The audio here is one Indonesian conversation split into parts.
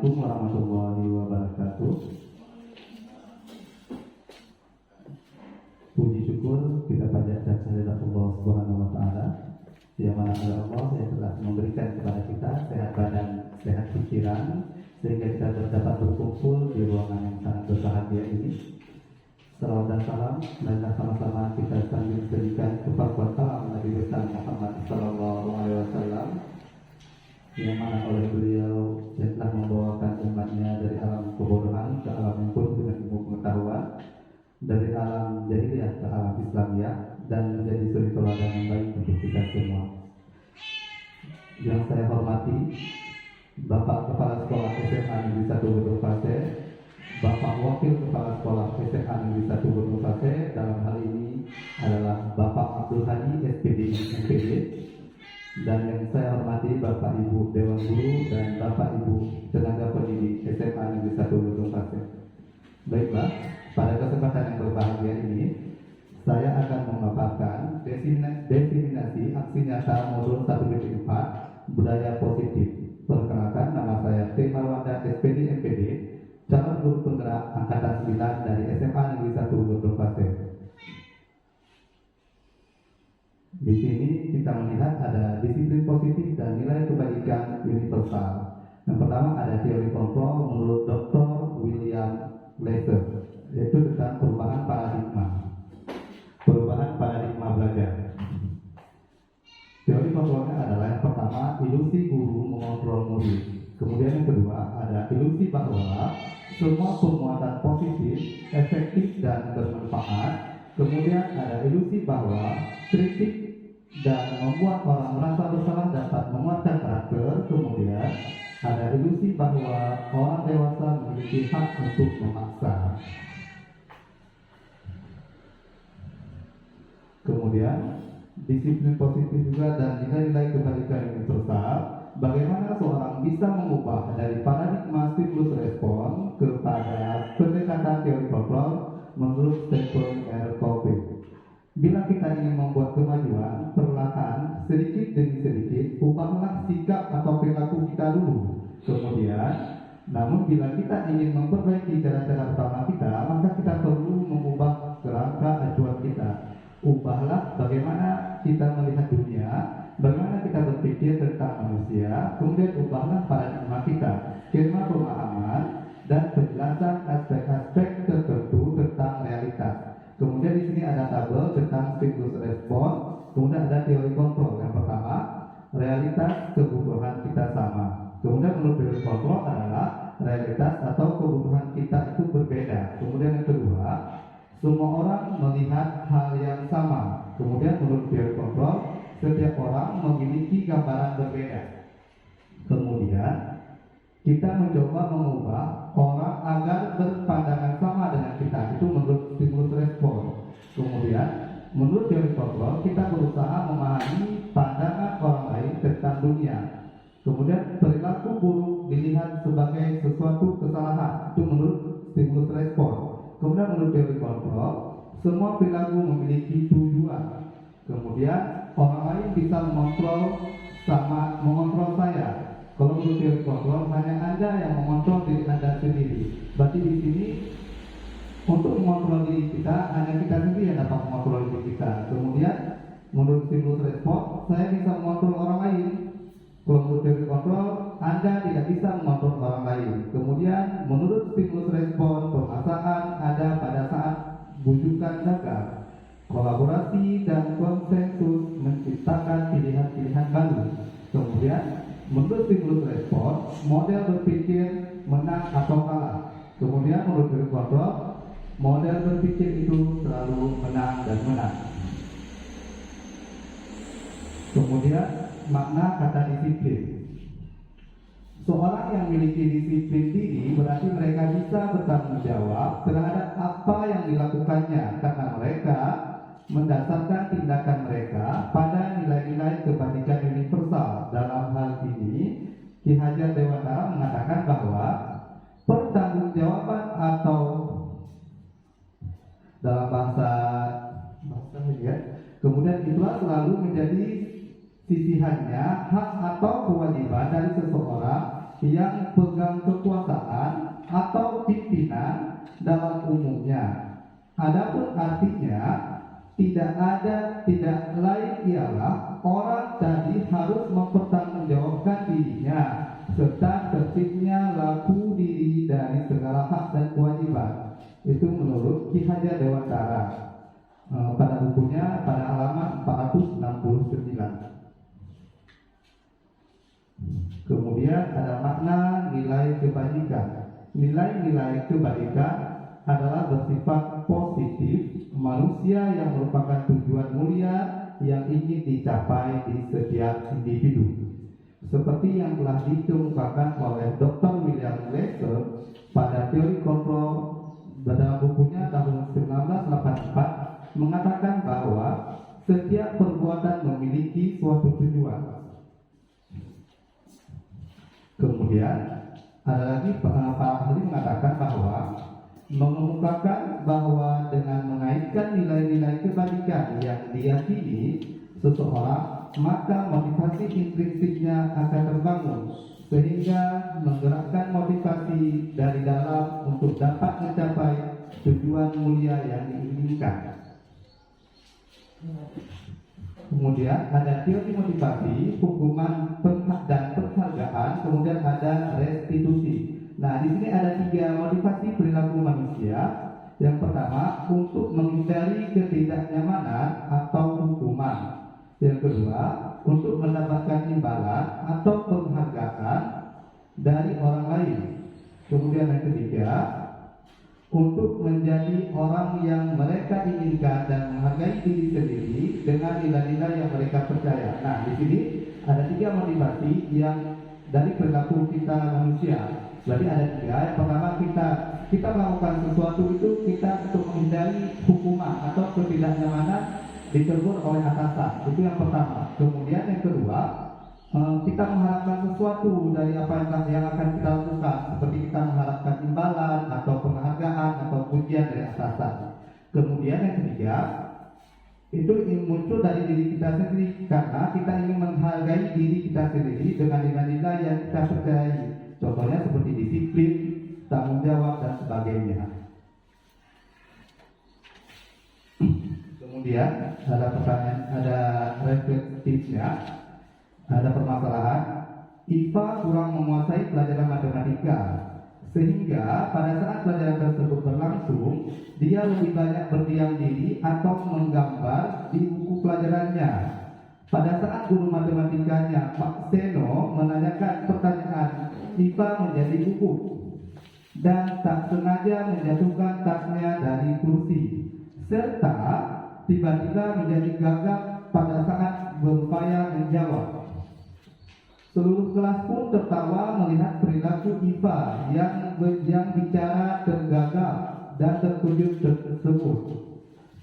Assalamualaikum warahmatullahi wabarakatuh. Puji syukur kita panjatkan kehadirat Allah Subhanahu wa taala, yang mana Allah yang telah memberikan kepada kita sehat badan, sehat pikiran, sehingga kita dapat berkumpul di ruangan yang sangat berbahagia ini. Salawat dan salam marilah sama-sama kita sambil berikan kepada Nabi besar Muhammad sallallahu alaihi wasallam, yang mana oleh beliau yang telah membawakan umatnya dari alam kebodohan ke alam yang penuh dengan ilmu pengetahuan, dari alam jahiliyah ke alam Islamiyah, dan menjadi suri teladan yang baik untuk kita semua. Yang saya hormati Bapak Kepala Sekolah SMA Negeri 1 Gunung Pasir, Bapak Wakil Kepala Sekolah SMA Negeri 1 Gunung Pasir, dalam hal ini adalah Bapak Abdul Hadi SPD MPD, dan yang saya hormati Bapak Ibu Dewan Guru dan Bapak Ibu tenaga pendidik SMA Negeri 1 Gunung Pasir. Baiklah, pada kesempatan yang berbahagia ini saya akan memaparkan definisi aksi nyata modul 1.4 budaya positif. Perkenalkan, nama saya T. Marwanda SPD MPD, calon guru penggerak angkatan 9 dari SMA Negeri 1 Gunung Pasir. Di sini kita melihat ada disiplin positif dan nilai kebaikan universal. Yang pertama ada teori kontrol menurut Dr. William Glasser, yaitu tentang perubahan paradigma belajar. Teori kontrolnya adalah yang pertama, ilusi guru mengontrol murid. Kemudian yang kedua ada ilusi bahwa semua penguatan positif, efektif dan bermanfaat. Kemudian ada ilusi bahwa kritik dan membuat orang merasa bersalah dapat menguatkan karakter. Kemudian ada ilusi bahwa orang dewasa memiliki hak untuk memaksa. Kemudian disiplin positif juga dan nilai-nilai kebaikan universal. Bagaimana seorang bisa mengubah dari paradigma stimulus respon kepada pendekatan teori kontrol menurut Stephen R. Covey. Bila kita ingin membuat kemajuan, perlahan, sedikit demi sedikit, ubahlah sikap atau perilaku kita dulu. Kemudian, namun bila kita ingin memperbaiki cara-cara pertama kita, maka kita perlu mengubah kerangka acuan kita. Ubahlah bagaimana kita melihat dunia, bagaimana kita berpikir tentang manusia, kemudian ubahlah paradigma kita, skema pemahaman dan penjelasan aspek-aspek tertentu tentang realitas. Kemudian di sini ada tabel tentang stimulus respon, kemudian ada teori kontrol. Yang pertama, realitas kebutuhan kita sama. Kemudian menurut teori kontrol adalah realitas atau kebutuhan kita itu berbeda. Kemudian yang kedua, semua orang melihat hal yang sama. Kemudian menurut teori kontrol, setiap orang memiliki gambaran berbeda. Kemudian kita mencoba mengubah orang agar berpandangan sama dengan kita. Itu menurut stimulus respon. Kemudian menurut teori kontrol, kita berusaha memahami pandangan orang lain tentang dunia. Kemudian perilaku buruk dilihat sebagai sesuatu kesalahan. Itu menurut stimulus respon. Kemudian menurut teori kontrol, semua perilaku memiliki tujuan. Kemudian orang lain bisa mengontrol saya. Kalau menurut teori kontrol, hanya Anda yang mengontrol diri Anda sendiri. Berarti di sini untuk mengontrol diri kita, hanya kita sendiri yang dapat mengontrol diri kita. Kemudian menurut stimulus respon, saya bisa mengontrol orang lain. Kalau menurut teori kontrol, Anda tidak bisa mengontrol orang lain. Kemudian menurut stimulus respon, pemaksaan ada pada saat bujukan gagal. Kolaborasi dan konsensus menciptakan pilihan-pilihan baru. Kemudian menurut stimulus respon, model berpikir menang atau kalah. Kemudian menurut teori kontrol, model berpikir itu selalu menang dan menang. Kemudian makna kata disiplin. Seorang yang memiliki disiplin diri berarti mereka bisa bertanggung jawab terhadap apa yang dilakukannya, karena mereka mendasarkan tindakan mereka pada nilai-nilai kebaikan universal. Dalam hal ini, Ki Hajar Dewantara mengatakan bahwa pertanggungjawaban atau dalam bahasa ya, kemudian itulah selalu menjadi sisihannya hak atau kewajiban dari seseorang yang pegang kekuasaan atau pimpinan dalam umumnya. Adapun artinya tidak lain ialah orang tadi harus mempertanggungjawabkan dirinya serta tertibnya laku diri dari segala hak dan kewajiban. Itu menurut Ki Hajar Dewantara pada bukunya pada halaman 469. Kemudian ada makna nilai kebajikan. Nilai-nilai kebajikan adalah bersifat positif manusia yang merupakan tujuan mulia yang ingin dicapai di setiap individu. Seperti yang telah dikemukakan oleh Dr. William Glasser pada teori kontrol pada bukunya tahun 1984 mengatakan bahwa setiap perbuatan memiliki suatu tujuan. Kemudian ada lagi para ahli mengatakan bahwa mengemukakan bahwa dengan mengaitkan nilai-nilai kebajikan yang diyakini seseorang, maka motivasi intrinsiknya akan terbangun sehingga menggerakkan motivasi dari dalam untuk dapat mencapai tujuan mulia yang diinginkan. Kemudian ada teori motivasi, hukuman dan penghargaan, kemudian ada restitusi. Nah, di sini ada 3 motivasi perilaku manusia. Yang pertama, untuk menghindari ketidaknyamanan atau hukuman. Yang kedua, untuk mendapatkan imbalan atau penghargaan dari orang lain. Kemudian yang ketiga, untuk menjadi orang yang mereka inginkan dan menghargai diri sendiri dengan nilai-nilai yang mereka percaya. Nah, di sini ada 3 motivasi yang dari perilaku kita manusia. Berarti ada 3. Yang pertama, kita melakukan sesuatu itu kita untuk menghindari hukuman atau ketidaknyamanan ditegur oleh atasan. Itu yang pertama. Kemudian yang kedua, kita mengharapkan sesuatu dari apa yang akan kita lakukan, seperti kita mengharapkan imbalan atau penghargaan atau pujian dari atasan. Kemudian yang ketiga, itu muncul dari diri kita sendiri karena kita ingin menghargai diri kita sendiri dengan nilai-nilai yang kita percayai. Contohnya seperti disiplin, tanggung jawab dan sebagainya. Kemudian ada pertanyaan, ada refleksifnya. Ada permasalahan, IPA kurang menguasai pelajaran matematika, sehingga pada saat pelajaran tersebut berlangsung, dia lebih banyak berdiam diri atau menggambar di buku pelajarannya. Pada saat guru matematikanya, Pak Seno, menanyakan pertanyaan, IPA menjadi gugup dan tak sengaja menjatuhkan tasnya dari kursi, serta tiba-tiba menjadi gagap pada saat berupaya menjawab. Seluruh kelas pun tertawa melihat perilaku IPA yang bicara tergagap dan terkejut tersebut.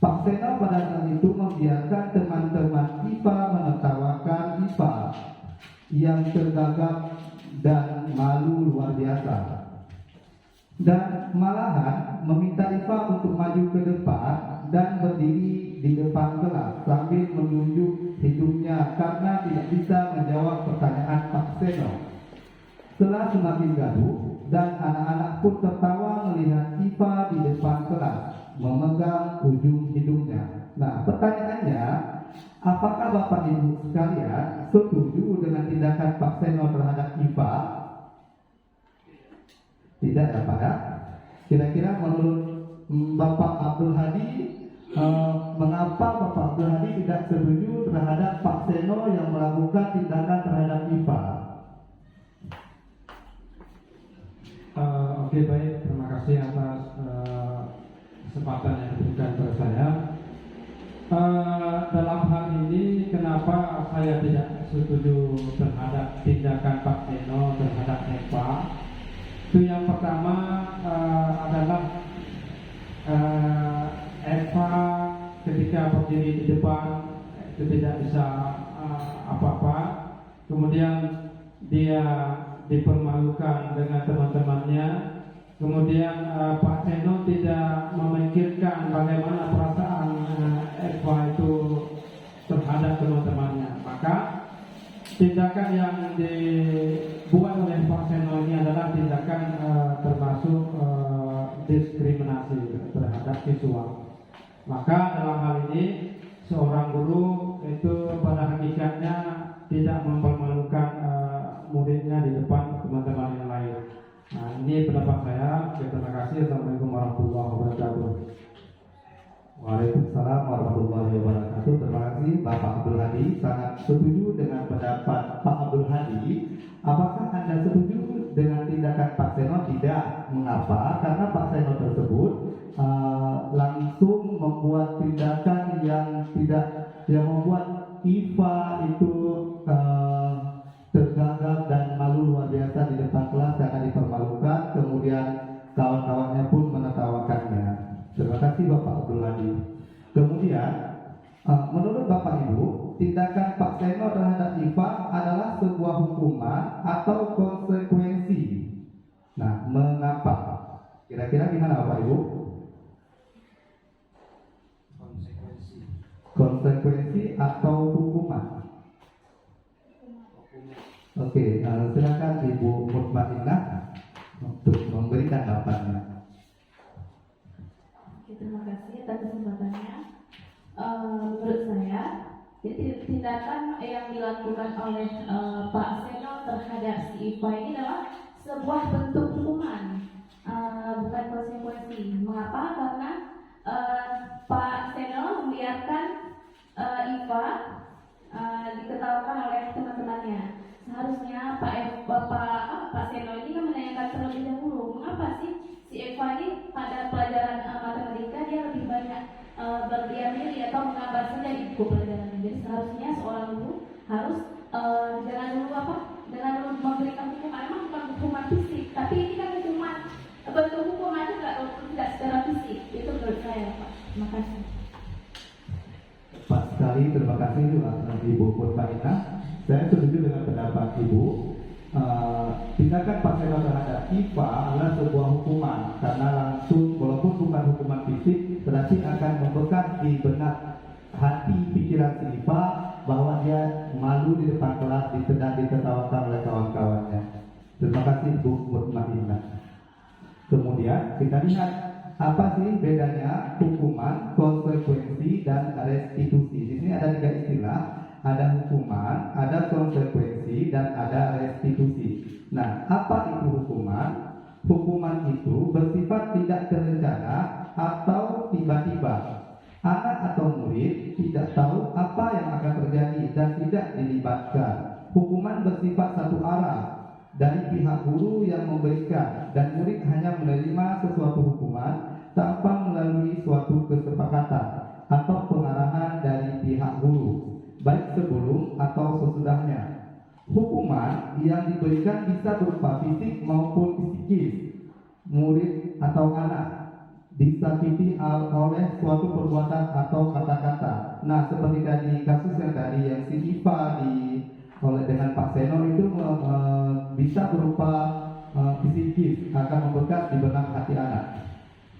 Pak Seno pada saat itu membiarkan teman-teman IPA menertawakan IPA yang tergagap dan malu luar biasa. Dan malahan meminta IPA untuk maju ke depan dan berdiri di depan kelas sambil menunjuk hidungnya karena tidak bisa menjawab pertanyaan Pak Seno. Setelah semakin gaduh dan anak-anak pun tertawa melihat IPA di depan kelas memegang ujung hidungnya. Nah, pertanyaannya, apakah Bapak Ibu sekalian setuju dengan tindakan Pak Seno terhadap IPA? Tidak ya Pak ya? Kira-kira menurut Bapak Abdul Hadi, mengapa Bapak Abdul Hadi tidak setuju terhadap Pak Seno yang melakukan tindakan terhadap IPA? Oke, baik, terima kasih atas kesempatan yang diberikan kepada saya. Dalam hal ini, kenapa saya tidak setuju terhadap tindakan Pak Seno terhadap IPA? Itu yang pertama adalah Eva ketika berdiri di depan itu tidak bisa apa-apa, kemudian dia dipermalukan dengan teman-temannya, kemudian Pak Seno tidak memikirkan bagaimana perasaan Eva itu terhadap teman-temannya, maka tindakan yang dibuat oleh Pak Seno ini adalah tindakan termasuk diskriminasi terhadap siswa. Maka dalam hal ini seorang guru itu pada hakikatnya tidak mempermalukan muridnya di depan teman-teman yang lain. Nah, ini pendapat saya. Terima kasih. Assalamualaikum warahmatullahi wabarakatuh. Waalaikumsalam warahmatullahi wabarakatuh. Terima kasih Bapak Abdul Hadi. Sangat setuju dengan pendapat Pak Abdul Hadi. Apakah Anda setuju dengan tindakan Pak Seno? Tidak. Mengapa? Karena Pak Seno tersebut langsung membuat tindakan yang membuat IFA itu tergagap dan malu luar biasa di depan kelas karena dipermalukan. Kemudian kawan-kawannya pun menertawakannya. Terima kasih Bapak Abdul Hadi. Kemudian menurut Bapak Ibu, tindakan Pak Seno terhadap IFA adalah sebuah hukuman atau konsekuensi. Nah, mengapa? Kira-kira gimana Bapak Ibu? Konsekuensi atau hukuman? Oke, silakan Ibu Mutmainah untuk memberi tanggapannya. Terima kasih atas kesempatannya. Menurut saya, jadi tindakan yang dilakukan oleh Pak Seno terhadap si IFA ini adalah sebuah bentuk hukuman, bukan konsekuensi. Mengapa? Karena Pak Seno membiarkan IFA diketawakan oleh teman-temannya. Seharusnya Pak Seno ini kan menanyakan terlebih dahulu, mengapa sih si Eva ini pada pelajaran matematika dia lebih banyak berdiam diri atau menggambar saja di buku pelajaran. Jadi seharusnya seorang guru harus jangan dulu memberikan hukuman. Memang bukan hukuman fisik, tapi ini kan hukuman bentuk hukuman juga tidak secara fisik. Itu menurut saya, Pak. Terima kasih. Pak sekali, terima kasih Ibu Mutmainah. Saya setuju dengan pendapat Ibu. Tindakan Pak Seno terhadap IFA adalah sebuah hukuman karena langsung, walaupun bukan hukuman fisik, tetapi akan membekas di benak hati pikiran si IFA bahwa dia malu di depan kelas, ditertawakan oleh kawan-kawannya. Terima kasih Bu Mutmainah. Kemudian kita lihat apa sih bedanya hukuman, konsekuensi, dan restitusi. Di sini ada 3 istilah. Ada hukuman, ada konsekuensi, dan ada restitusi. Nah, apa itu hukuman? Hukuman itu bersifat tidak terencana atau tiba-tiba. Anak atau murid tidak tahu apa yang akan terjadi dan tidak dilibatkan. Hukuman bersifat satu arah dari pihak guru yang memberikan, dan murid hanya menerima sesuatu hukuman tanpa melalui suatu kesepakatan atau pengarahan dari pihak guru, baik sebelum atau sesudahnya. Hukuman yang diberikan bisa berupa fisik maupun psikis. Murid atau anak disakiti oleh suatu perbuatan atau kata-kata. Nah, seperti tadi kasus yang tadi yang si IFA oleh dengan Pak Seno itu bisa berupa psikis, akan membekas di benak hati anak.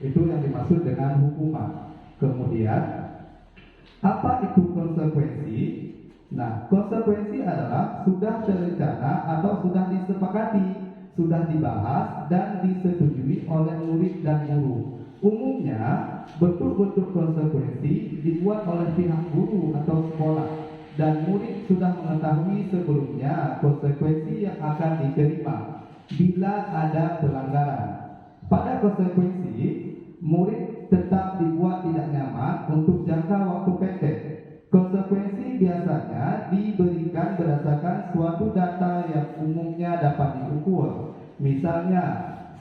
Itu yang dimaksud dengan hukuman. Kemudian apa itu konsekuensi? Nah, konsekuensi adalah sudah terencana atau sudah disepakati, sudah dibahas dan disetujui oleh murid dan guru. Umumnya, bentuk-bentuk konsekuensi dibuat oleh pihak guru atau sekolah, dan murid sudah mengetahui sebelumnya konsekuensi yang akan diterima bila ada pelanggaran. Pada konsekuensi, murid tetap dibuat tidak nyaman untuk jangka waktu pendek. Konsekuensi biasanya diberikan berdasarkan suatu data yang umumnya dapat diukur. Misalnya,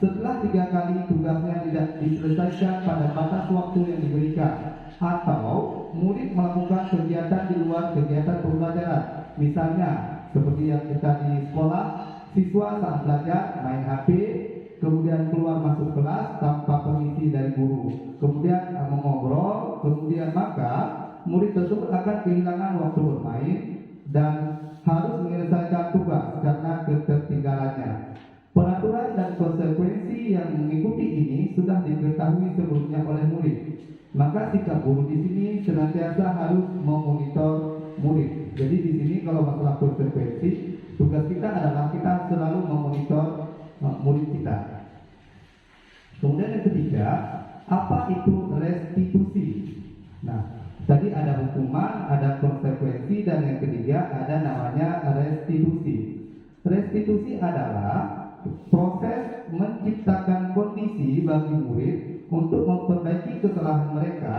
setelah 3 kali tugasnya tidak diselesaikan pada batas waktu yang diberikan, atau murid melakukan kegiatan di luar kegiatan pembelajaran. Misalnya, seperti yang kita di sekolah, siswa saat belajar main HP, kemudian keluar masuk kelas tanpa permisi dari guru, kemudian mengobrol, kemudian maka murid tersebut akan kehilangan waktu bermain dan harus menyelesaikan tugas karena ketertinggalannya. Peraturan dan konsekuensi yang mengikuti ini sudah diketahui sebelumnya oleh murid. Maka sikap guru di sini senantiasa harus memonitor murid. Jadi di sini kalau masalah konsekuensi konsekuensi, dan yang ketiga ada namanya restitusi. Restitusi adalah proses menciptakan kondisi bagi murid untuk memperbaiki kesalahan mereka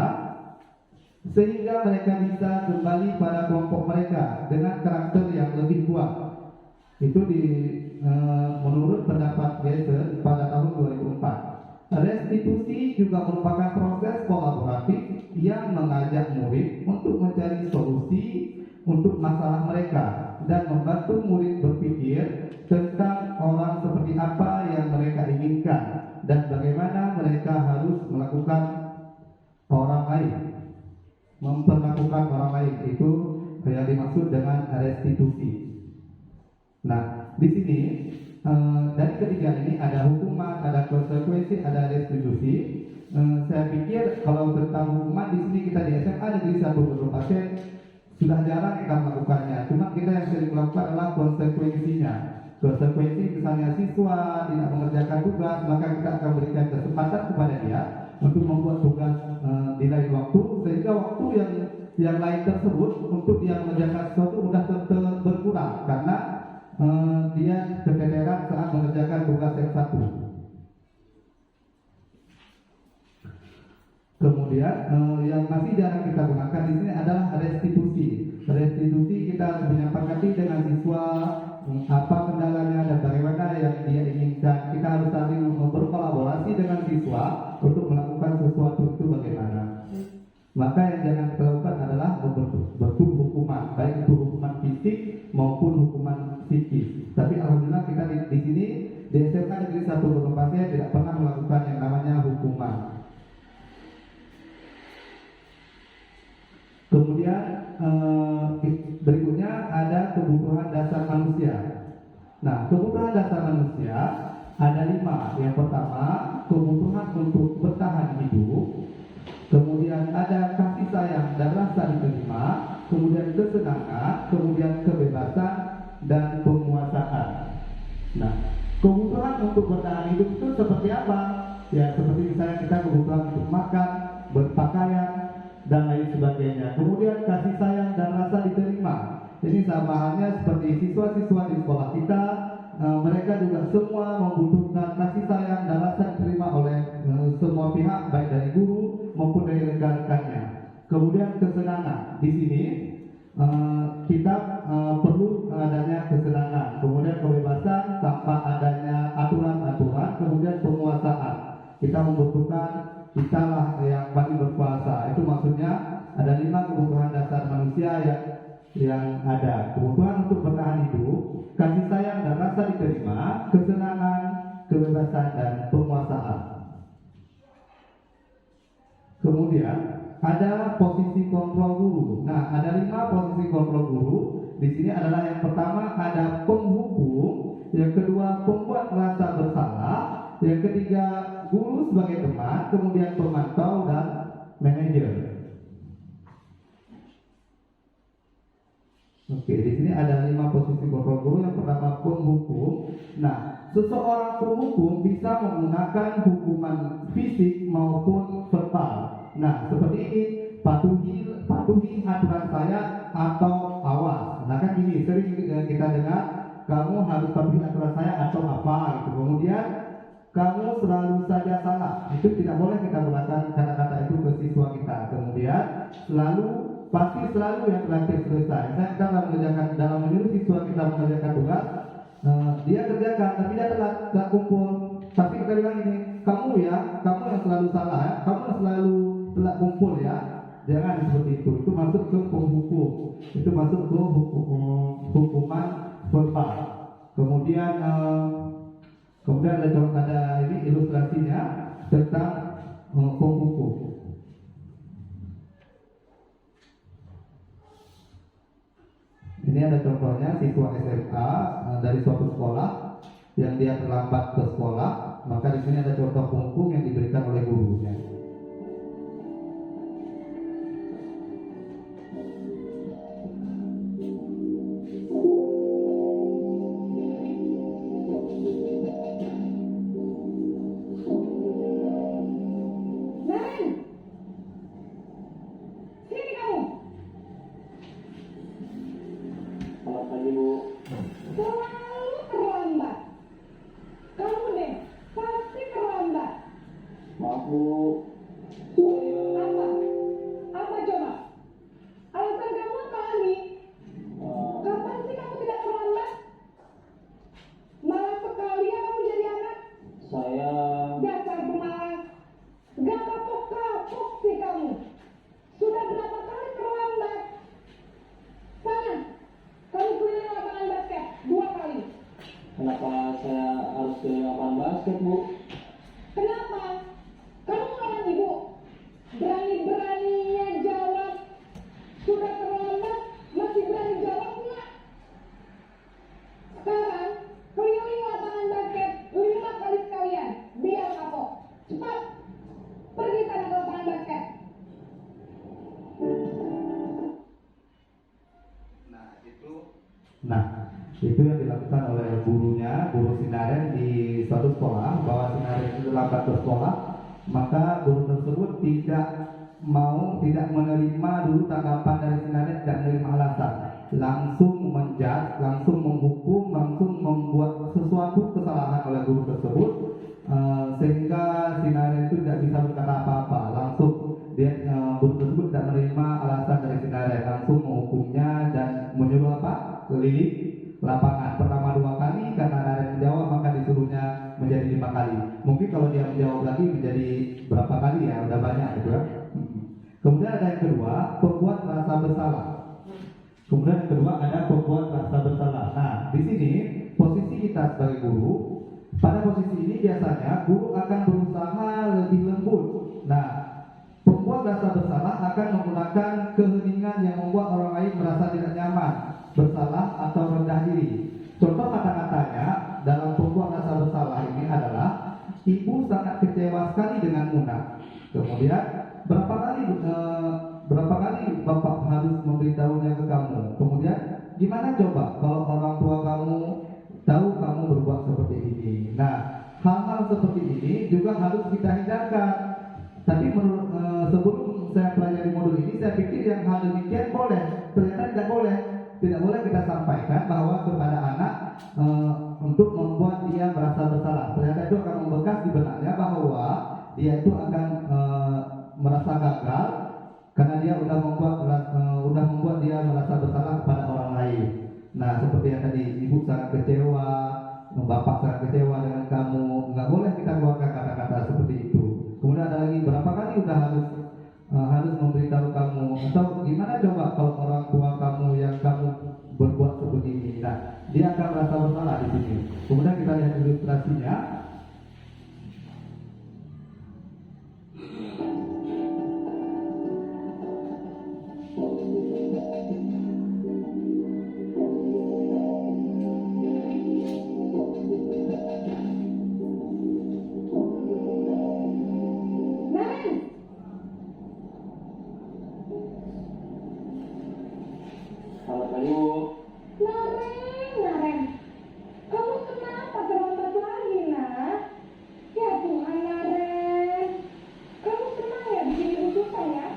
sehingga mereka bisa kembali pada kelompok mereka dengan karakter yang lebih kuat. Itu menurut pendapat Geisel pada tahun 2004. Restitusi juga merupakan proses kolaboratif yang mengajak murid untuk mencari solusi untuk masalah mereka dan membantu murid berpikir tentang orang seperti apa yang mereka inginkan dan bagaimana mereka harus melakukan orang lain, memperlakukan orang lain. Itu yang dimaksud dengan restitusi. Nah, di sini dari ketiga ini ada hukuman, ada konsekuensi, ada restitusi. Saya pikir kalau tentang hukuman di sini kita di SMA Negeri 1 Pasien sudah jarang kita melakukannya. Cuma kita yang sering melakukan adalah konsekuensinya. Konsekuensi misalnya siswa tidak mengerjakan tugas, maka kita akan berikan kesempatan kepada dia untuk membuat tugas di lain waktu, sehingga waktu yang lain tersebut untuk dia mengerjakan sesuatu mudah berkurang karena dia keteteran saat mengerjakan tugas yang satu. Kemudian yang masih jarang kita gunakan di sini adalah restitusi. Restitusi kita menyepakati dengan siswa apa kendalanya dan bagaimana yang dia inginkan. Kita harus saling berkolaborasi dengan siswa untuk melakukan sesuatu itu bagaimana. Maka yang jangan kita lakukan adalah bentuk hukuman, baik itu hukuman fisik maupun hukuman psikis. Tapi alhamdulillah kita di sini di SMA Negeri 1 Pasien tidak pernah melakukan yang namanya hukuman. Kemudian berikutnya ada kebutuhan dasar manusia. Nah, kebutuhan dasar manusia ada 5. Yang pertama, kebutuhan untuk bertahan hidup. Kemudian ada kasih sayang dan rasa diterima. Kemudian kesenangan, kemudian kebebasan dan penguasaan. Nah, kebutuhan untuk bertahan hidup itu seperti apa? Ya, seperti misalnya kita kebutuhan untuk makan, berpakaian, dan lain sebagainya. Kemudian kasih sayang dan rasa diterima. Ini sama halnya seperti siswa-siswa di sekolah kita, mereka juga semua membutuhkan kasih sayang dan rasa diterima oleh semua pihak, baik dari guru maupun dari rekan-rekannya. Kemudian kesenangan. Di sini kita perlu adanya kesenangan. Kemudian kebebasan tanpa adanya aturan-aturan. Kemudian penguasaan. Kita membutuhkan kita lah yang paling berkuasa. Itu maksudnya ada 5 kebutuhan dasar manusia yang ada. Kebutuhan untuk bertahan hidup, kasih sayang dan rasa diterima, kesenangan, kebebasan dan penguasaan. Kemudian ada posisi kontrol guru. Nah, ada 5 posisi kontrol guru. Di sini adalah yang pertama ada penghukum, yang kedua pembuat merasa bersalah, yang ketiga guru sebagai teman, kemudian pemantau dan manajer. Oke, di sini ada 5 posisi kontrol guru. Yang pertama penghukum. Nah, seseorang penghukum bisa menggunakan hukuman fisik maupun verbal. Nah, seperti ini, patuhi aturan saya atau awas. Nah, kan gini, sering kita dengar, kamu harus patuhi aturan saya atau apa gitu. Kemudian kamu selalu saja salah. Itu tidak boleh kita gunakan kata-kata itu ke siswa kita. Kemudian pasti selalu yang terakhir selesai. Saya dalam menyuruh siswa kita mengerjakan tugas, dia kerjakan tapi dia telat kumpul. Tapi kita bilang ini, kamu yang selalu salah ya, kamu yang selalu telat kumpul ya. Jangan seperti itu. Itu masuk ke penghukum. Itu masuk ke hukuman verbal. Kemudian ada ini ilustrasinya tentang penghukum. Ini ada contohnya siswa SMA dari suatu sekolah yang dia terlambat ke sekolah, maka di sini ada contoh penghukum yang diberikan oleh gurunya. Kenapa saya harus ke lapangan basket, Bu? Kenapa? Kamu seorang ibu, berani-beraninya jawab. Sudah terlambat, masih berani jawab nggak? Sekarang, keliling lapangan basket 5 kali sekalian, biar kapok. Cepat, pergi sana ke lapangan basket. Nah, itu yang dilakukan oleh gurunya, guru Sinaren di suatu sekolah, bahwa Sinaren itu lambat bersekolah, maka guru tersebut tidak menerima dulu tanggapan dari Sinaren, tidak menerima alasan, langsung menjudge, langsung menghukum, langsung membuat sesuatu kesalahan oleh guru tersebut, sehingga Sinaren itu tidak bisa berkata apa-apa, langsung guru tersebut tidak menerima alasan dari Sinaren, langsung menghukumnya dan menyuruh apa? Keliling lapangan. Pertama 2 kali, karena Naren menjawab maka disuruhnya menjadi 5 kali. Mungkin kalau dia menjawab lagi menjadi berapa kali ya, udah banyak gitu ya. Kemudian ada yang kedua, pembuat rasa bersalah. Kemudian yang kedua ada pembuat rasa bersalah. Nah, di sini posisi kita sebagai guru, pada posisi ini biasanya guru akan berusaha lebih lembut. Nah, pembuat rasa bersalah akan menggunakan keheningan yang membuat orang lain merasa tidak nyaman, bersalah atau rendah diri. Contoh kata-katanya dalam pembuat rasa bersalah ini adalah, ibu sangat kecewa sekali dengan Muna. Kemudian berapa kali bapak harus memberitahunya ke kamu. Kemudian gimana coba kalau orang tua kamu tahu kamu berbuat seperti ini. Nah, hal-hal seperti ini juga harus kita hindarkan. Tapi sebelum saya pelajari modul ini, saya pikir yang hal demikian boleh, ternyata tidak boleh. Tidak boleh kita sampaikan bahwa kepada anak untuk membuat dia merasa bersalah. Ternyata itu akan membekas di benaknya bahwa dia itu akan merasa gagal karena dia sudah membuat dia merasa bersalah kepada orang lain. Nah, seperti yang tadi, ibu sangat kecewa, bapak sangat kecewa dengan kamu. Nggak boleh kita keluarkan kata-kata seperti itu. Kemudian ada lagi, berapa kali udah harus memberitahu kamu, atau gimana coba kalau orang tua kamu yang kamu berbuat seperti ini. Nah, dia akan merasa bersalah di sini. Kemudian kita lihat ilustrasinya. Selamat pagi, Bu. Naren, kamu kenapa terlambat lagi, nak? Ya Tuhan, Naren, kamu senang ya bikin ibu susah ya?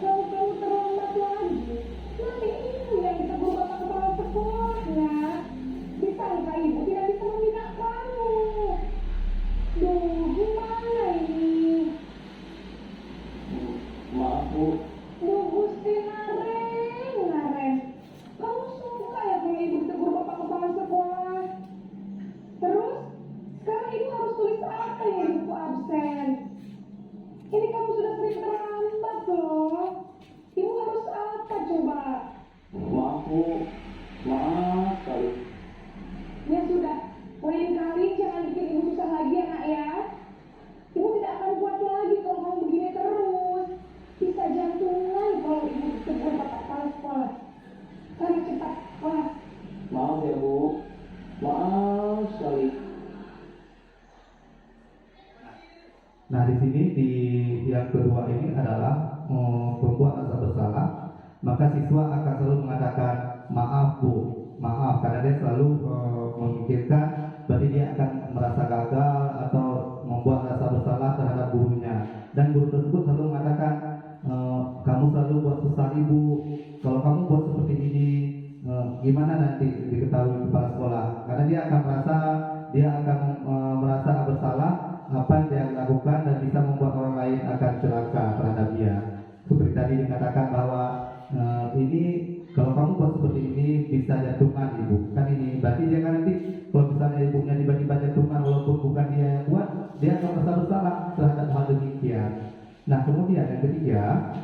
Kalau kamu terlambat lagi, nanti ibu yang bisa berubah kepala sekolah, nak. Disangka ibu tidak bisa membina kamu. Duh, gimana ini? Maaf, Bu. Duh, Gusti Naren, kamu suka ya kalau ibu ditegur bapak kepala sekolah? Terus, sekarang ibu harus tulis apa ya buku absen? Ini kamu sudah sering terlambat loh. Ibu harus apa coba? Maaf, Bu. Maaf sekali. Ya sudah, lain kali jangan bikin ibu susah lagi ya, nak ya. Ibu tidak akan kuat lagi kalau kamu begini terus. Bisa jantungan kalau ibu ditegur bapak kepala sekolah. Sana cepat, kelas. Maaf ya, Bu. Maaf sekali. Nah, di sini di yang kedua ini adalah pembuat rasa bersalah. Maka siswa akan selalu mengatakan maaf Bu, maaf, karena dia selalu memikirkan berarti dia akan merasa gagal atau membuat rasa bersalah terhadap gurunya. Dan guru tersebut selalu mengatakan, kamu selalu buat susah ibu. Kalau kamu buat seperti ini, gimana nanti diketahui kepala sekolah? Karena dia akan merasa bersalah apa yang dia lakukan dan bisa membuat orang lain akan celaka terhadap dia. Seperti tadi dikatakan bahwa ini kalau kamu buat seperti ini bisa jantungan ibu. Kan ini berarti dia kan nanti kalau misalnya ibunya tiba-tiba jantungan walaupun bukan dia yang buat, dia akan merasa bersalah terhadap hal demikian. Nah, kemudian yang ketiga,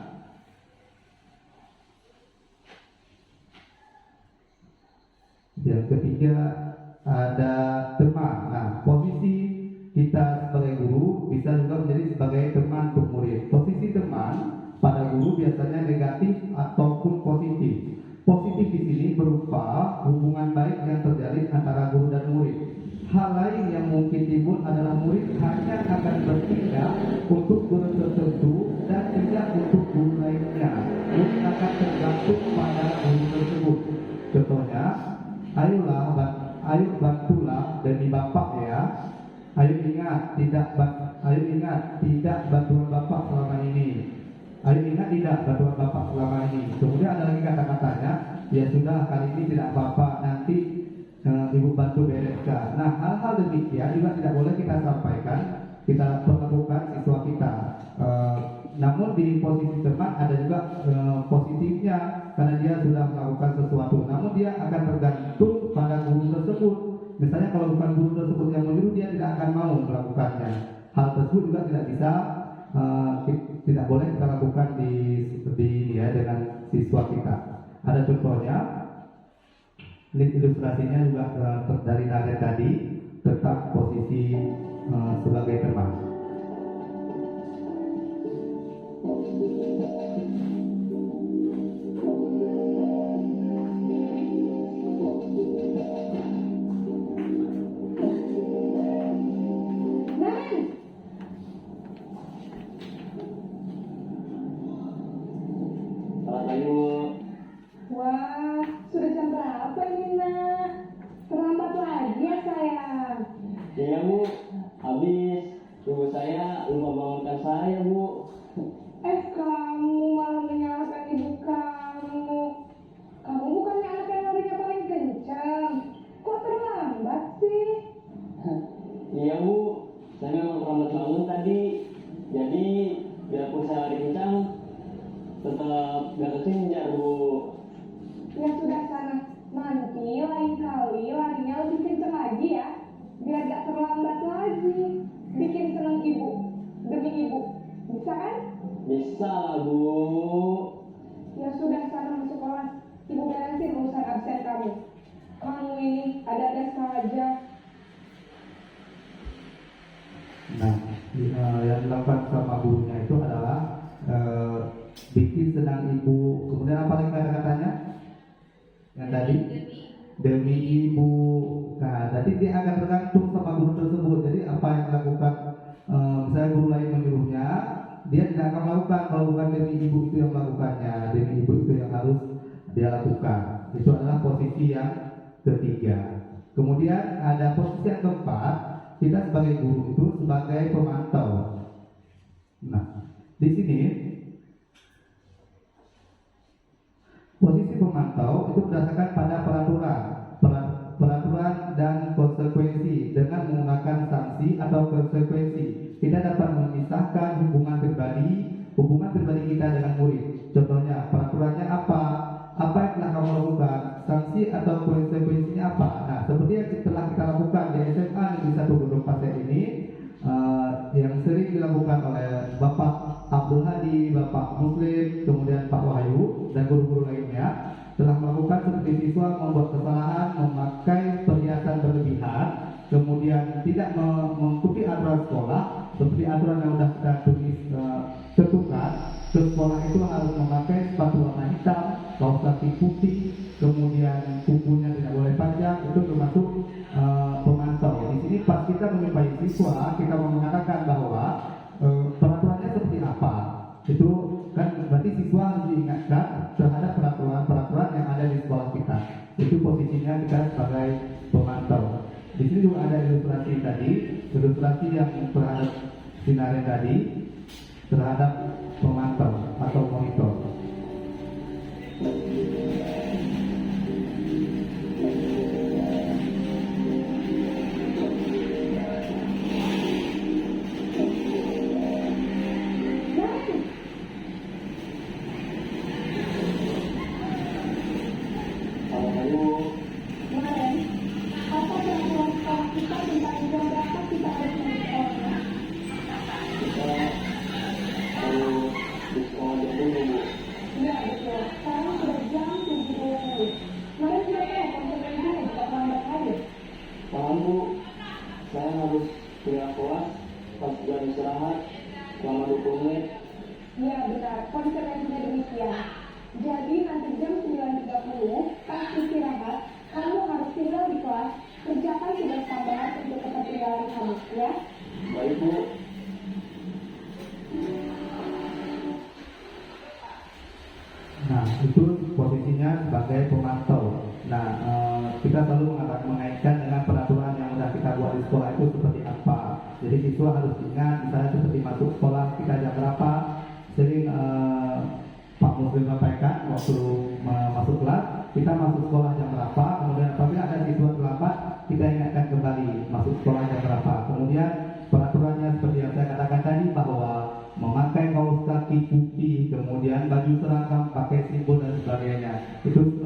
ada teman. Nah, posisi kita sebagai guru bisa juga menjadi sebagai teman untuk murid. Posisi teman pada guru biasanya negatif ataupun positif. Positif di sini berupa hubungan baik yang terjalin antara guru dan murid. Hal lain yang mungkin timbul adalah murid hanya akan bertindak untuk guru tertentu dan tidak untuk guru lainnya. Murid akan tergantung pada guru tersebut. Contohnya, ayo bantulah demi bapak ya. Ayo ingat tidak bantuan bapak selama ini. Ayo ingat tidak bantuan bapak selama ini. Kemudian ada lagi kata-katanya, ya sudah kali ini tidak apa-apa, nanti ibu bantu bereskan. Nah, hal-hal demikian juga tidak boleh kita sampaikan, kita perlakukan siswa kita. Namun di posisi teman ada juga positifnya karena dia sudah melakukan sesuatu. Namun dia akan tergantung pada guru tersebut. Misalnya kalau bukan guru tersebut yang menyuruh, dia tidak akan mau melakukannya. Hal tersebut juga tidak boleh kita lakukan dengan siswa kita. Ada contohnya, ilustrasinya juga dari Naren tadi tentang posisi sebagai teman. Selamat ayo. Wah, sudah jam berapa ini nak? Terlambat lagi ya sayang. Iya Bu, habis ibu saya lupa bangunkan saya Bu. Kamu malah menyalahkan ibu kamu. Kamu bukannya anak yang larinya paling kencang. Kok terlambat sih? Iya Bu, saya memang terlambat bangun tadi. Jadi biarpun saya lari kencang, tetap gak kesenjar Bu. Ya sudah sana. Nanti lain kali larinya lebih kencang lagi ya. Biar gak terlambat lagi. Bikin senang ibu. Demi ibu. Bisa kan? Bisa lah Bu. Ya sudah sana masuk kelas. Ibu beresin urusan absen kamu. Kamu ini ada-ada saja. Nah, yang dilakukan sama gurunya itu adalah bikin senang ibu. Kemudian apa lagi kata-katanya? Yang tadi demi ibu. Nah, jadi dia akan tergantung sama guru tersebut. Jadi apa yang dilakukan, misalnya guru lain menyuruhnya, dia tidak akan melakukan kalau bukan demi ibu itu yang melakukannya. Demi ibu itu yang harus dia lakukan. Itu adalah posisi yang ketiga. Kemudian ada posisi yang keempat, kita sebagai guru itu sebagai pemantau. Nah, di sini posisi pemantau itu berdasarkan pada peraturan dan konsekuensi dengan menggunakan sanksi atau konsekuensi. Kita dapat memisahkan hubungan pribadi kita dengan murid. Contohnya, peraturannya apa? Apa yang telah kamu lakukan? Sanksi atau konsekuensinya apa? Nah, seperti yang telah kita lakukan di SMA Negeri 1 Gunung Pasir ini, yang sering dilakukan oleh Bapak Abdul Hadi, Bapak Muslim, kemudian Pak Wahyu dan guru-guru lainnya telah melakukan seperti siswa membuat kesalahan, memakai perhiasan berlebihan, kemudian tidak mengikuti aturan sekolah seperti aturan yang sudah kita tulis tentukan. Ke sekolah itu harus memakai sepatu warna hitam, kaos kaki putih, kemudian kukunya tidak boleh panjang. Itu termasuk pemantau. Di sini pas kita menjumpai siswa, kita mau mengatakan bahwa peraturannya seperti apa. Itu kan berarti siswa harus diingatkan terhadap peraturan yang ada di sekolah kita. Itu posisinya kita sebagai pemantau. Di sini juga ada ilustrasi yang terhadap sinaren tadi terhadap pemantau atau monitor. Selamat ayo. Kemarin, apa peraturan sekolah kita tentang jam berapa kita harus masuk sekolah? Kita harus di sekolah jam 10 Bu. Iya betul. Sekarang sudah jam 7. 30 menit. Ya benar, konsekuensinya demikian. Jadi nanti jam 9.30 pas istirahat, kamu harus tinggal di kelas, kerjakan tugas tambahan untuk ketertinggalan kamu, ya. Baik Bu. Nah, itu posisinya sebagai pemantau. Nah, kita selalu mengaitkan dengan peraturan yang sudah kita buat di sekolah itu seperti apa. Jadi siswa harus ingat, misalnya seperti masuk sekolah kita jam berapa. Sering Pak Muslim sampaikan waktu masuk kelas, kita masuk sekolah jam berapa. Kemudian apabila ada siswa terlambat, kita ingatkan kembali masuk sekolah jam berapa. Kemudian peraturannya seperti yang saya katakan tadi, bahwa memakai kaos kaki putih, kemudian baju seragam, pakai simbol dan sebagainya. Itu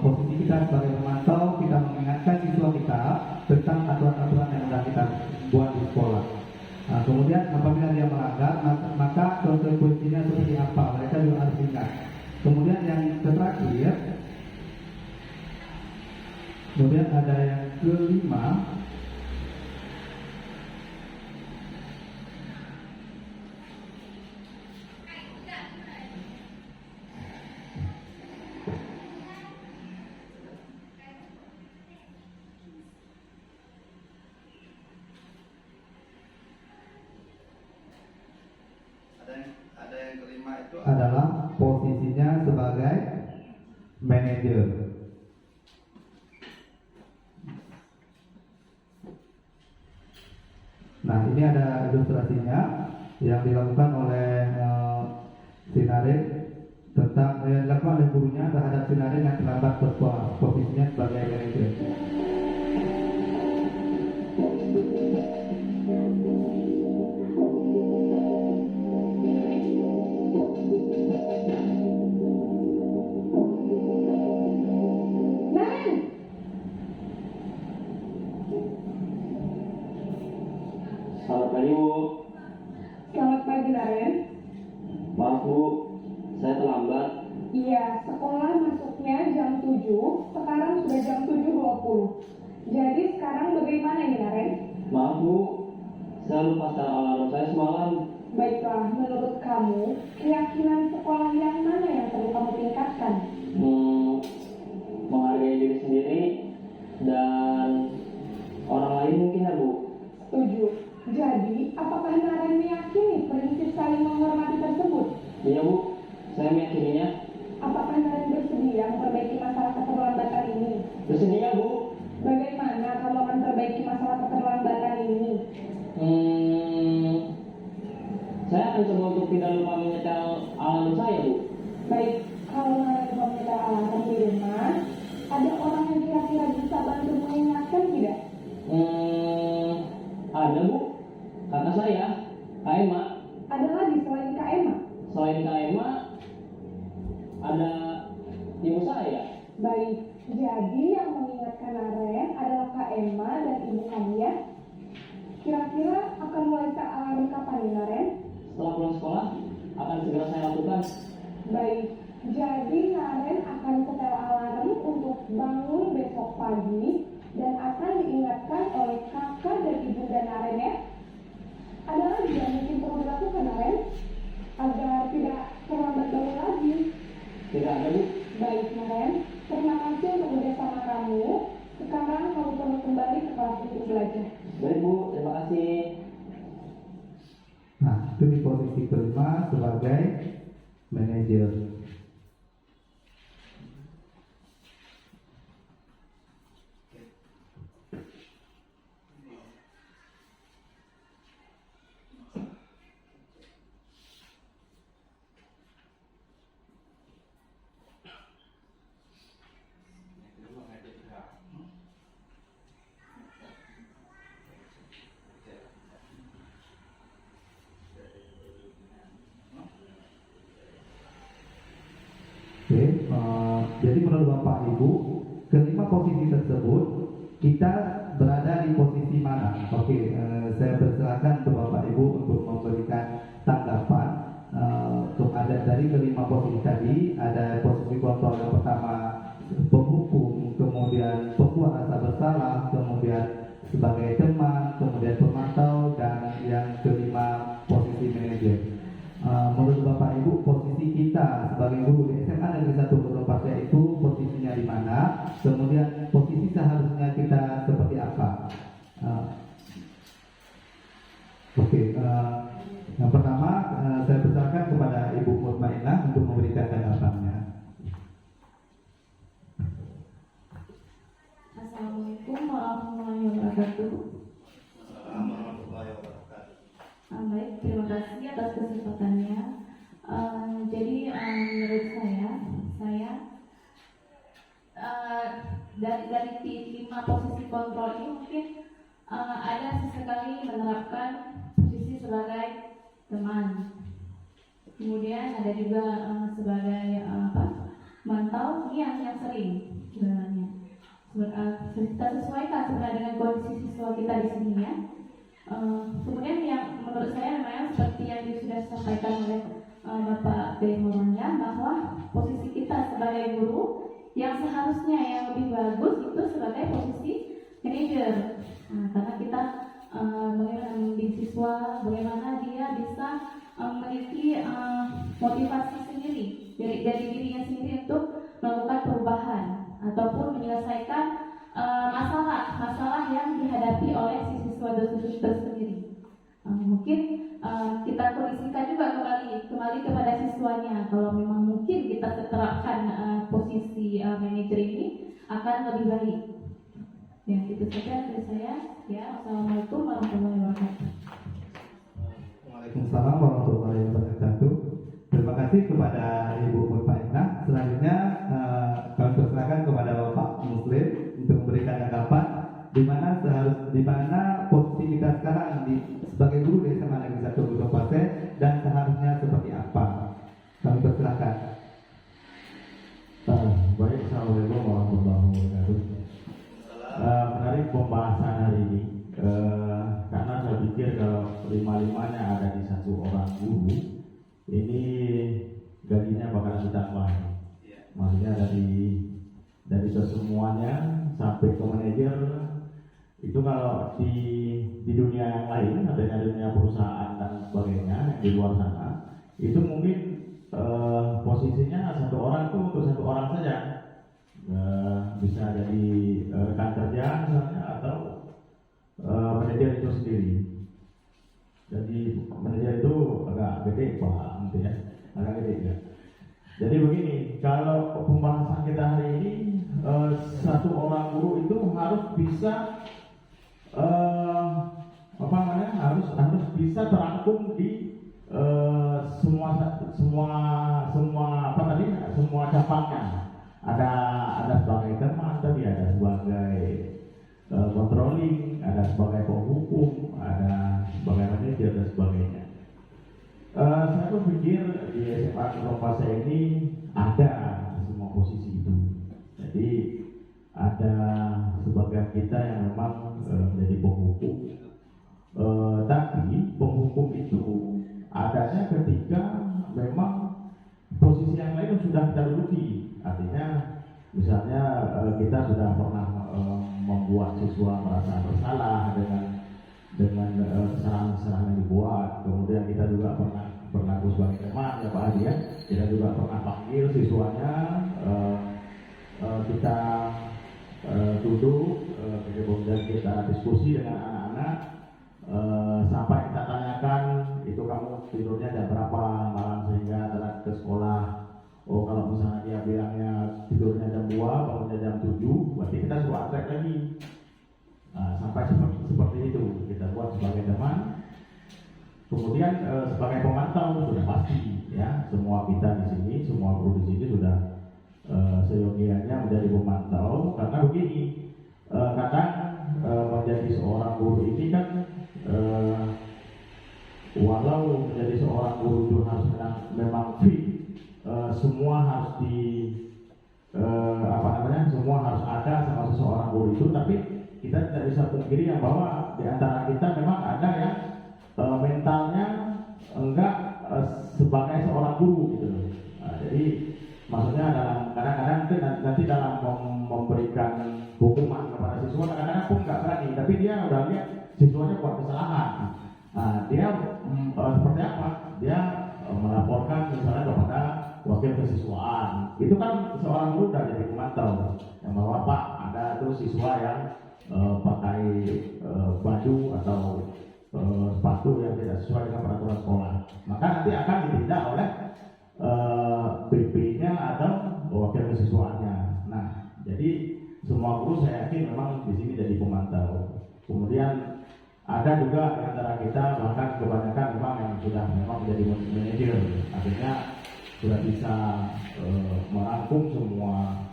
posisi kita sebagai pemantau, kita mengingatkan siswa kita tentang aturan-aturan yang sudah kita buat di sekolah. Nah, kemudian apabila dia melanggar, maka konsekuensinya seperti apa, mereka juga harus ingat. Kemudian yang terakhir, kemudian ada yang kelima. Ada yang kelima itu adalah posisinya sebagai manajer. Nah, ini ada ilustrasinya yang dilakukan oleh Sinarin tentang yang dilakukan oleh gurunya terhadap Sinarin yang terlambat ke sekolah. Posisinya sebagai manajer. Naren, Selamat pagi Bu. selamat pagi Naren. Maaf Bu, saya terlambat. Iya, sekolah masuknya jam 7, sekarang sudah jam 7.20. Jadi sekarang bagaimana ini Naren? Maaf Bu, saya lupa secara alarm saya semalam. Baiklah, menurut kamu, keyakinan sekolah yang mana yang perlu kamu tingkatkan? Menghargai diri sendiri dan orang lain mungkin ya Bu. Setuju. Jadi, apakah Naren meyakini prinsip saling menghormati tersebut? Iya Bu, saya meyakininya. Apakah Naren bersedia memperbaiki masalah keterlambatan ini? Bersedia Bu. Bagaimana kamu akan perbaiki masalah keterlambatan ini? Saya akan coba untuk tidak lupa menyetel alarm saya Bu. Baik, kalau Naren lupa menyetel alarm di rumah, ada orang yang kira-kira bisa bantu mengingatkan tidak? Ada Bu, kakak saya, Kak Emma. Ada lagi selain Kak Emma? Selain Kak Emma, ada ibu saya. Baik, jadi yang mengingatkan Naren adalah Kak Emma dan ibu kamu ya? Kira-kira akan mulai set alarm kapan nih Naren? Setelah pulang sekolah, akan segera saya lakukan. Baik, jadi Naren akan setel alarm untuk bangun besok pagi dan akan diingatkan oleh kakak dan ibu dan Naren ya. Ada lagi yang mungkin perlu dilakukan Naren agar tidak terlambat bangun lagi. Tidak ada Bu. Baik Naren, terima kasih untuk bersama kamu. Sekarang kamu perlu kembali ke kelas untuk belajar. Baik Bu, terima kasih. Nah, itu di posisi kelima sebagai manajer. Oke, jadi menurut Bapak Ibu, kelima posisi tersebut kita berada di posisi mana? Oke, saya persilakan ke Bapak Ibu untuk memberikan tanggapan. Ada dari kelima posisi tadi, ada posisi kontrol yang pertama penghukum, kemudian pembuat rasa bersalah, kemudian sebagai teman, kemudian pemantau, dan yang kelima posisi manajer. kita seperti apa? Yang pertama saya persilakan kepada Ibu Mutmainah untuk memberikan tanggapannya. Assalamualaikum warahmatullahi wabarakatuh. Baik, terima kasih atas kesempatannya. Jadi menurut saya dari 5 posisi kontrol ini mungkin ada sesekali menerapkan posisi sebagai teman. Kemudian ada juga sebagai mantau yang sering sebenarnya. Kita sesuaikan sebenarnya dengan kondisi siswa kita di sini ya. Kemudian yang menurut saya memang seperti yang sudah disampaikan oleh Bapak Demonya, bahwa posisi kita sebagai guru yang seharusnya yang lebih bagus itu sebagai posisi manajer. Karena kita bagaimana membimbing siswa, bagaimana dia bisa memiliki motivasi sendiri dari dirinya sendiri untuk melakukan perubahan ataupun menyelesaikan masalah yang dihadapi oleh si siswa itu sendiri. Mungkin kita kondisikan juga kembali kepada siswanya. Kalau memang mungkin kita terapkan posisi manajer ini akan lebih baik. Ya, itu saja dari saya. Ya, assalamualaikum warahmatullahi wabarakatuh. Waalaikumsalam warahmatullahi wabarakatuh. Terima kasih kepada Ibu Mutmainah. Selanjutnya kami persilakan kepada Bapak Muslim untuk memberikan tanggapan di mana posisi kita sekarang sebagai guru di SMA Negeri 1 Gunung Pasir dan seharusnya seperti apa. Kami persilakan. Baik, assalamualaikum warahmatullahi wabarakatuh. Menarik pembahasan hari ini karena saya pikir kalau 5-5-nya ada di satu orang guru, ini gajinya bakalan ditambah. Maksudnya dari kesemuanya sampai ke manajer itu kalau di dunia yang lain, adanya dunia perusahaan dan sebagainya di luar sana, itu mungkin posisinya satu orang itu untuk satu orang saja. Bisa jadi rekan kerja misalnya atau manajer itu sendiri. Jadi manajer itu agak gede Pak, gitu ya, agak gede ya. Jadi begini, kalau pembahasan kita hari ini satu orang guru itu harus bisa harus bisa terangkum di semua cabangnya. Ada sebagai teman tadi, ada sebagai controlling, ada sebagai penghukum, ada sebagai manajer dan sebagainya. Saya berpikir di SMA Gunung Pasir ini ada semua posisi itu. Jadi ada sebagian kita yang memang menjadi penghukum, tapi penghukum itu adanya ketika memang posisi yang lain sudah kita duduki. Artinya misalnya kita sudah pernah membuat siswa merasa bersalah dengan kesalahan-kesalahan yang dibuat. Kemudian kita juga pernah berlaku sebagai teman, ya Pak Adi ya. Kita juga pernah panggil siswanya, kita duduk, kemudian kita diskusi dengan anak-anak, sampai kita tanyakan itu kamu tidurnya jam berapa malam sehingga telat ke sekolah. Oh, kalau misalnya dia bilangnya tidurnya jam 2, bangunnya jam 7, berarti kita suruh atrek lagi. Sampai seperti itu kita buat sebagai teman. Kemudian sebagai pemantau sudah pasti ya, semua kita di sini, semua guru di sini sudah seyogianya menjadi pemantau. Karena begini, kadang menjadi seorang guru ini kan walau menjadi seorang guru itu harus memang fit. Semua harus semua harus ada sama seseorang guru itu, tapi kita tidak bisa pungkiri yang bahwa di antara kita memang ada yang mentalnya enggak sebagai seorang guru gitu. Jadi maksudnya kadang-kadang nanti dalam memberikan hukuman kepada siswa kadang-kadang pun nggak berani, tapi dia udah lihat siswanya buat kesalahan. Dia seperti apa? Dia melaporkan misalnya kepada wakil kesiswaan. Itu kan seorang guru udah jadi pemantau yang bahwa Pak ada tuh siswa yang pakai baju atau sepatu yang tidak sesuai dengan peraturan sekolah, maka nanti akan ditindak oleh BP-nya atau wakil kesiswaannya. Nah, jadi semua guru saya yakin memang di sini jadi pemantau. Kemudian ada juga di antara kita bahkan kebanyakan memang yang sudah memang menjadi manajer, akhirnya sudah bisa merangkum semua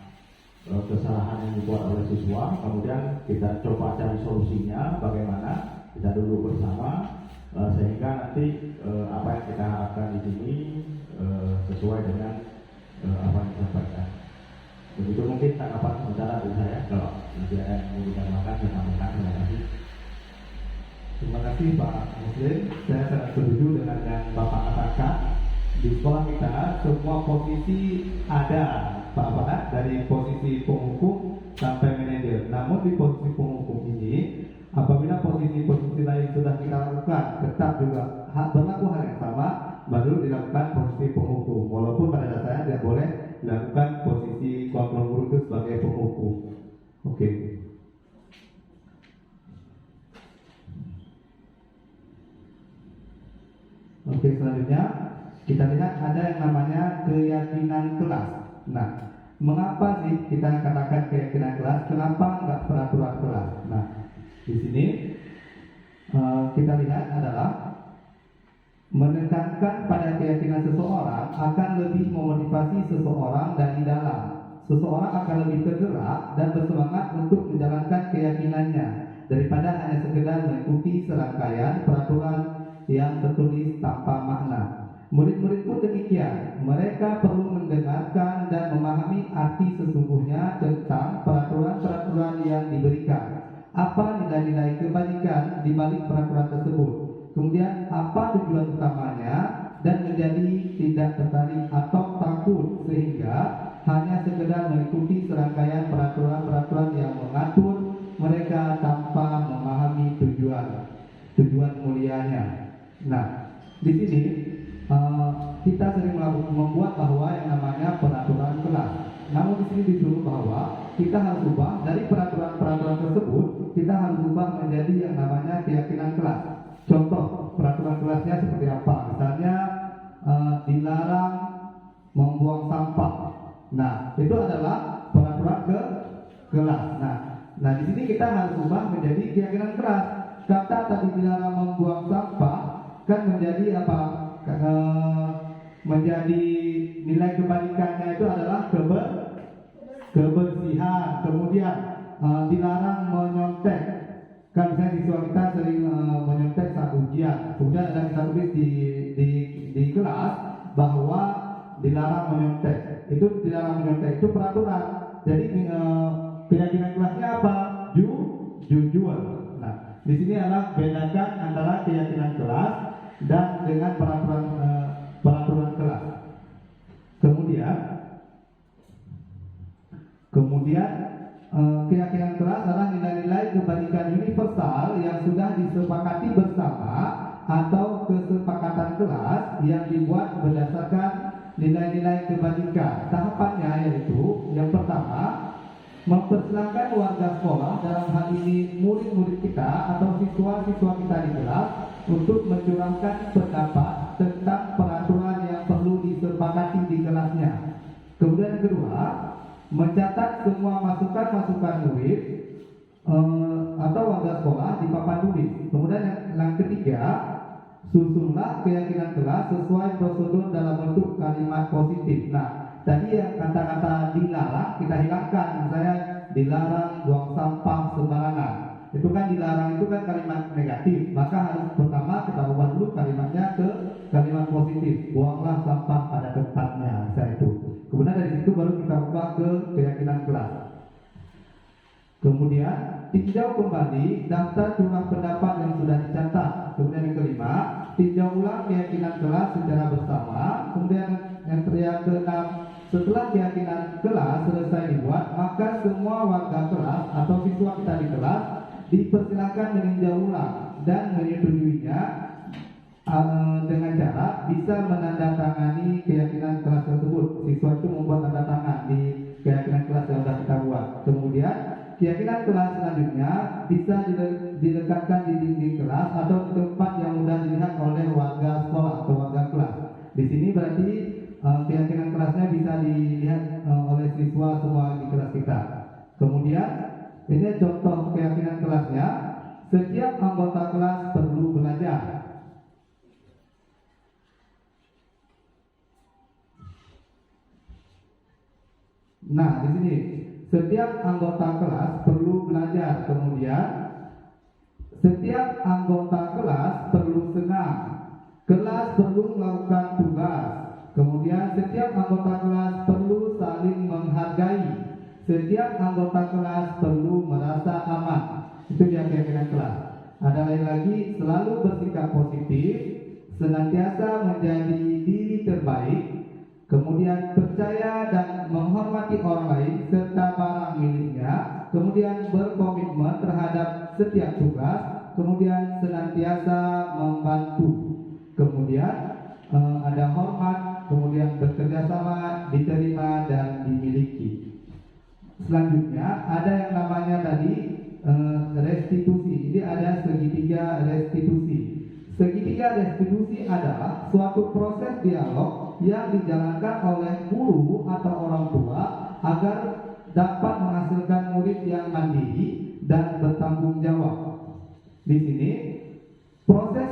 kesalahan yang dibuat oleh siswa. Kemudian kita coba cari solusinya bagaimana, kita duduk bersama sehingga nanti apa yang kita harapkan di sini sesuai dengan apa yang disampaikan. Begitu mungkin tanggapan sementara dari saya. Kalau nanti ada yang mau ditambahkan, saya sampaikan. Terima kasih. Terima kasih Pak Muslim. Saya sangat setuju dengan yang Bapak katakan. Di sekolah kita semua posisi ada, Pak Bapak, dari posisi penghukum sampai manajer. Namun di posisi penghukum ini, apabila posisi-posisi lain sudah kita lakukan, tetap juga berlaku hal yang sama, baru dilakukan posisi penghukum. Walaupun pada dasarnya tidak boleh dilakukan posisi kontrol guru itu sebagai penghukum. Oke. Oke, selanjutnya kita lihat ada yang namanya keyakinan kelas. Nah, mengapa sih kita katakan keyakinan kelas? Kenapa nggak peraturan kelas? Nah, di sini kita lihat adalah menekankan pada keyakinan seseorang akan lebih memotivasi seseorang dari dalam. Seseorang akan lebih tergerak dan bersemangat untuk menjalankan keyakinannya daripada hanya sekedar mengikuti serangkaian peraturan yang tertulis tanpa makna. Murid-murid pun demikian. Mereka perlu mendengarkan dan memahami arti sesungguhnya tentang peraturan-peraturan yang diberikan. Apa nilai-nilai kebaikan di balik peraturan tersebut? Kemudian apa tujuan utamanya, dan menjadi tidak tertarik atau takut sehingga hanya sekedar mengikuti serangkaian peraturan-peraturan yang mengatur mereka tanpa memahami tujuan mulianya. Nah, di sini kita sering membuat bahwa yang namanya peraturan kelas. Namun di sini disuruh bahwa kita harus ubah dari peraturan-peraturan tersebut, kita harus ubah menjadi yang namanya keyakinan kelas. Contoh peraturan kelasnya seperti apa? Misalnya dilarang membuang sampah. Nah, itu adalah peraturan kelas. Nah di sini kita harus ubah menjadi keyakinan kelas. Kata tadi dilarang membuang sampah kan menjadi apa? Menjadi nilai kebalikannya itu adalah kebersihan. Kemudian dilarang menyontek. Kan misalnya siswa kita sering menyontek saat ujian. Kemudian ada kita tulis di kelas bahwa dilarang menyontek. Itu dilarang menyontek itu peraturan. Jadi keyakinan kelasnya apa? Jujur. Nah, di sini adalah bedakan antara keyakinan kelas dan dengan peraturan kelas. Kemudian keyakinan kelas adalah nilai-nilai kebaikan universal yang sudah disepakati bersama atau kesepakatan kelas yang dibuat berdasarkan nilai-nilai kebaikan. Tahapannya yaitu yang pertama, mempersilahkan warga sekolah, dalam hal ini murid-murid kita atau siswa-siswa kita di kelas, untuk mencurahkan pendapat tentang peraturan yang perlu disepakati di kelasnya. Kemudian yang kedua, mencatat semua masukan-masukan murid atau warga sekolah di papan tulis. Kemudian yang ketiga, susunlah keyakinan kelas sesuai prosedur dalam bentuk kalimat positif. Nah, tadi yang kata-kata dilarang kita hilangkan. Misalnya dilarang buang sampah sembarangan. Itu kan dilarang, itu kan kalimat negatif. Maka harus pertama kita ubah dulu kalimatnya ke kalimat positif. Buanglah sampah pada tempatnya. Saya itu. Kemudian dari situ baru kita ubah ke keyakinan kelas. Kemudian tinjau kembali daftar jumlah pendapat yang sudah dicatat. Kemudian yang kelima, tinjau ulang keyakinan kelas secara bersama. Kemudian yang keenam, setelah keyakinan kelas selesai dibuat, maka semua warga kelas atau siswa kita di kelas dipersilakan meninjau ulang dan menyetujuinya dengan cara bisa menandatangani keyakinan kelas tersebut. Siswa itu membuat tanda tangan di keyakinan kelas yang sudah kita buat. Kemudian keyakinan kelas selanjutnya bisa dilekatkan di dinding kelas atau di tempat yang mudah dilihat oleh warga sekolah atau warga kelas. Di sini berarti keyakinan kelasnya bisa dilihat oleh siswa semua di kelas kita. Kemudian ini contoh keyakinan kelasnya. Setiap anggota kelas perlu belajar. Nah, di sini setiap anggota kelas perlu belajar. Kemudian setiap anggota kelas perlu senang. Kelas perlu melakukan tugas. Kemudian setiap anggota kelas perlu saling menghargai. Setiap anggota kelas perlu merasa aman. Itu dia keyakinan kelas. Ada lain lagi, selalu bersikap positif, senantiasa menjadi diri terbaik, kemudian percaya dan menghormati orang lain serta barang miliknya, kemudian berkomitmen terhadap setiap tugas, kemudian senantiasa membantu, kemudian ada hormat, kemudian bekerja sama, diterima dan dimiliki. Selanjutnya ada yang namanya tadi restitusi. Ini ada segitiga restitusi. Segitiga restitusi adalah suatu proses dialog yang dijalankan oleh guru atau orang tua agar dapat menghasilkan murid yang mandiri dan bertanggung jawab. Di sini proses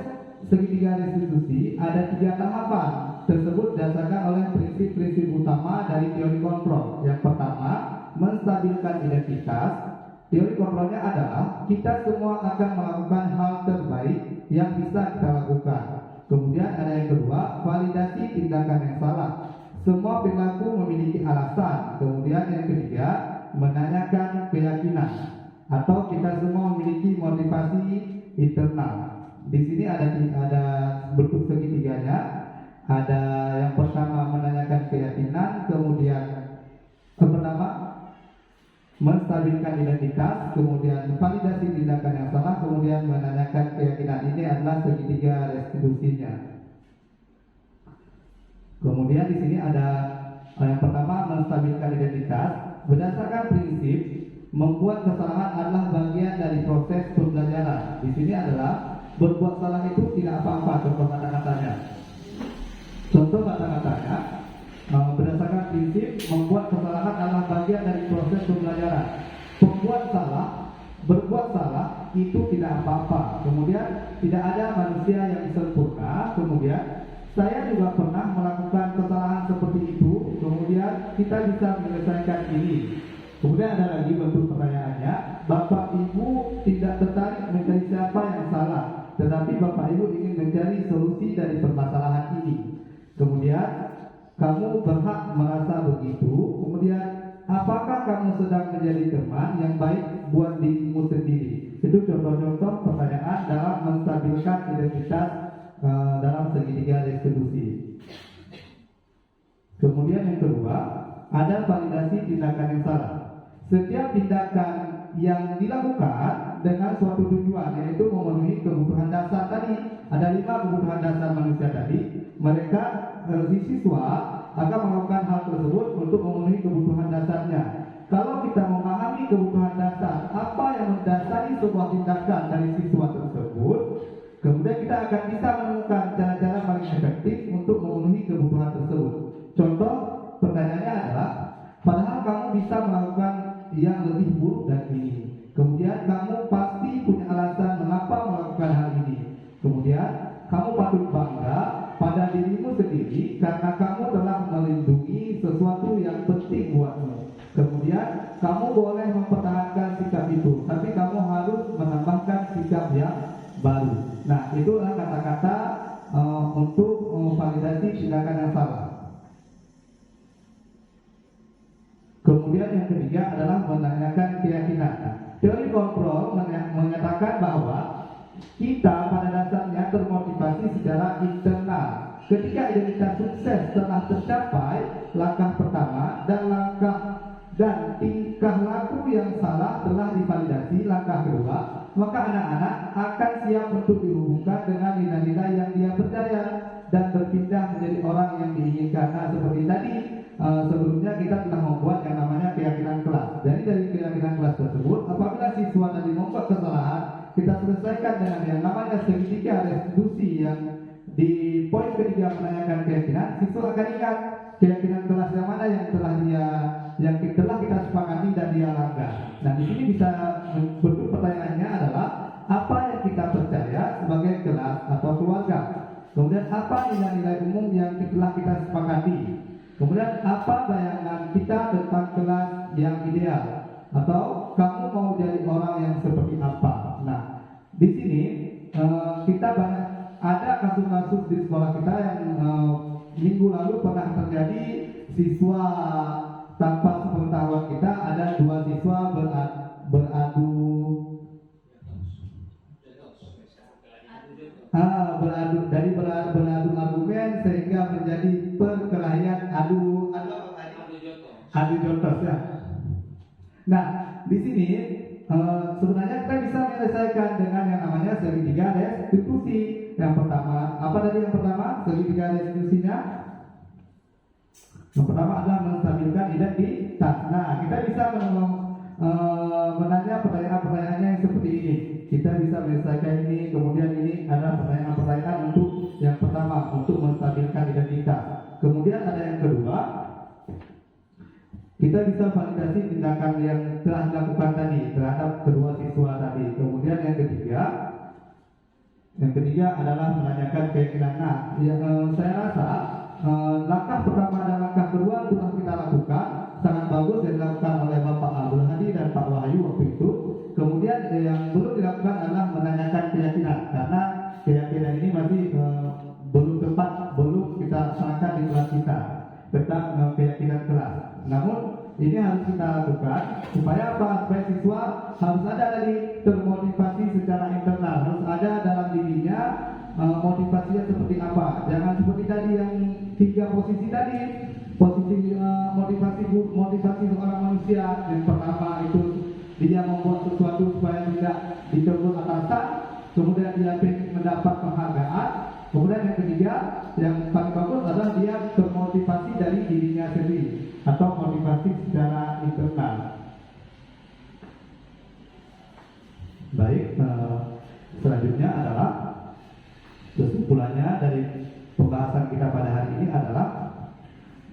segitiga restitusi ada 3 tahapan tersebut berdasarkan oleh prinsip-prinsip utama dari teori kontrol. Yang pertama, menstabilkan identitas. Teori kontrolnya adalah kita semua akan melakukan hal terbaik yang bisa kita lakukan. Kemudian ada yang kedua, validasi tindakan yang salah. Semua perilaku memiliki alasan. Kemudian yang ketiga, menanyakan keyakinan atau kita semua memiliki motivasi internal. Di sini ada bentuk segitiganya. Ada yang pertama menanyakan keyakinan, kemudian pertama menstabilkan identitas, kemudian validasi tindakan yang salah, kemudian menanyakan keyakinan. Ini adalah segitiga restitusinya. Kemudian di sini ada yang pertama menstabilkan identitas. Berdasarkan prinsip membuat kesalahan adalah bagian dari proses pembelajaran. Di sini adalah berbuat salah itu tidak apa-apa. Contoh kata-katanya. Contoh kata-katanya. Berdasarkan prinsip membuat kesalahan adalah bagian dari proses pembelajaran. Berbuat salah itu tidak apa-apa. Kemudian tidak ada manusia yang sempurna. Kemudian saya juga pernah melakukan kesalahan seperti itu. Kemudian kita bisa menyelesaikan ini. Kemudian ada lagi bentuk pertanyaannya. Bapak Ibu tidak tertarik mencari siapa yang salah, tetapi Bapak Ibu ingin mencari solusi dari permasalahan ini. Kemudian kamu berhak merasa begitu. Kemudian apakah kamu sedang menjadi teman yang baik buat dirimu sendiri? Itu contoh-contoh pertanyaan dalam menstabilkan identitas dalam segitiga restitusi. Kemudian yang kedua, ada validasi tindakan yang salah. Setiap tindakan yang dilakukan dengan suatu tujuan, yaitu memenuhi kebutuhan dasar tadi. Ada 5 kebutuhan dasar manusia tadi. Mereka siswa akan melakukan hal tersebut untuk memenuhi kebutuhan dasarnya. Kalau kita memahami kebutuhan dasar, apa yang mendasari sebuah tindakan dari siswa tersebut, kemudian kita akan bisa menemukan cara-cara paling efektif untuk memenuhi kebutuhan tersebut. Contoh pertanyaannya adalah, padahal kamu bisa melakukan yang lebih buruk dari ini. Kemudian kamu pasti punya alasan mengapa melakukan hal ini. Kemudian kamu patut bangga pada dirimu sendiri karena kamu telah melindungi sesuatu yang penting buatmu. Kemudian kamu boleh mempertahankan sikap itu, tapi kamu harus menambahkan sikap yang baru. Nah, itulah kata-kata untuk validasi tindakan yang salah. Kemudian yang ketiga adalah menanyakan keyakinan. Teori kontrol menyatakan bahwa kita pada dasarnya termotivasi secara internal. Ketika identitas sukses telah tercapai, langkah pertama dan tingkah laku yang salah telah divalidasi, langkah kedua, maka anak-anak akan siap untuk dihubungkan dengan nilai-nilai yang dia percaya dan berpindah menjadi orang yang diinginkan. Nah, seperti tadi sebelumnya kita telah membuat yang namanya keyakinan kelas. Jadi dari keyakinan kelas tersebut, apabila siswa tadi membuat kesalahan, kita selesaikan dengan yang namanya segitiga restitusi yang di poin ketiga menanyakan keyakinan. Siswa akan ingat keyakinan kelas yang mana yang telah kita sepakati dan dia langgar. Nah, di sini bisa bentuk pertanyaannya adalah apa yang kita percaya sebagai kelas atau keluarga. Kemudian apa nilai-nilai umum yang telah kita sepakati. Kemudian apa bayangan kita tentang kelas yang ideal, atau kamu mau jadi orang yang seperti apa. Nah, di sini kita banyak ada kasus-kasus di sekolah kita yang minggu lalu pernah terjadi. Siswa tanpa sepengetahuan kita ada 2 siswa beradu argumen sehingga menjadi perkelahian adu jotos ya. Nah, di sini sebenarnya kita bisa menyelesaikan dengan yang namanya segitiga restitusi. Yang pertama, apa tadi yang pertama? Segitiga restitusinya yang pertama adalah menstabilkan identitas. Nah, kita bisa menanya pertanyaan-pertanyaannya yang seperti ini. Kita bisa menyelesaikan ini, kemudian ini adalah pertanyaan-pertanyaan untuk yang pertama, untuk menstabilkan identitas. Kemudian ada yang kedua, kita bisa validasi tindakan yang telah dilakukan tadi terhadap kedua siswa tadi. Kemudian yang ketiga adalah menanyakan keyakinan. Nah, saya rasa langkah pertama dan langkah kedua telah kita lakukan, sangat bagus yang dilakukan oleh Bapak Abdul Hadi dan Pak Wahyu waktu itu. Kemudian yang belum dilakukan adalah menanyakan keyakinan, karena keyakinan ini masih belum tepat, belum kita laksanakan di kelas kita tentang keyakinan kelas. Namun ini harus kita lakukan supaya apa? Supaya siswa harus ada dari termotivasi secara internal, harus ada dalam dirinya motivasinya seperti apa. Jangan seperti tadi yang 3 posisi tadi. Posisi motivasi seorang manusia yang pertama itu dia membuat sesuatu supaya tidak ditegur atasan, kemudian dia mendapat penghargaan. Kemudian yang ketiga, yang paling bagus adalah dia termotivasi dari dirinya sendiri atau motivasi secara internal. Baik, selanjutnya adalah kesimpulannya dari pembahasan kita pada hari ini adalah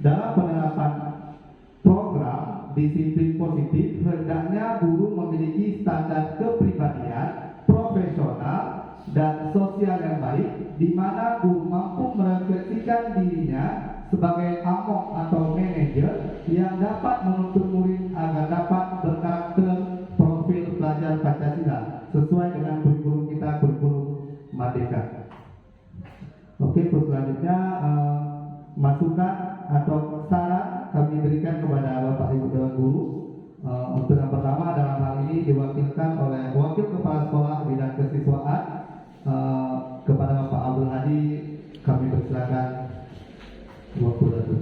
dalam penerapan program disiplin positif, hendaknya guru memiliki standar kepribadian, profesional, dan sosial yang baik, di mana guru mampu merefleksikan dirinya sebagai amok atau manajer yang dapat menuntun murid agar dapat berkarakter profil pelajar Pancasila sesuai dengan kurikulum kita, kurikulum Merdeka. Oke, selanjutnya masukan atau saran kami berikan kepada Bapak Ibu Dewan Guru. Untuk yang pertama, dalam hal ini diwakilkan oleh Wakil Kepala Sekolah Bidang Kesiswaan, kepada Bapak Abdul Hadi, kami persilakan waktu itu.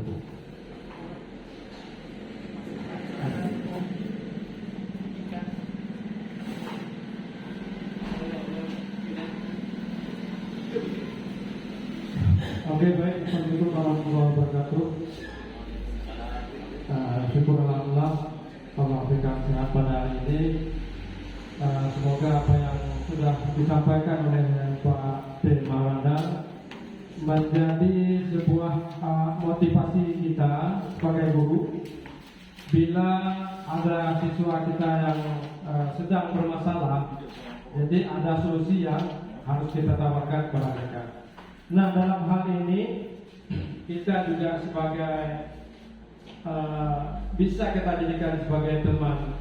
Oke, baik. Assalamualaikum warahmatullahi wabarakatuh. Syukur Allah berikan sehat pada hari ini. Semoga apa yang sudah disampaikan oleh Pak D. Maranda menjadi sebuah motivasi kita sebagai guru. Bila ada siswa kita yang sedang bermasalah, jadi ada solusi yang harus kita tawarkan kepada mereka. Nah, dalam hal ini kita juga sebagai bisa kita jadikan sebagai teman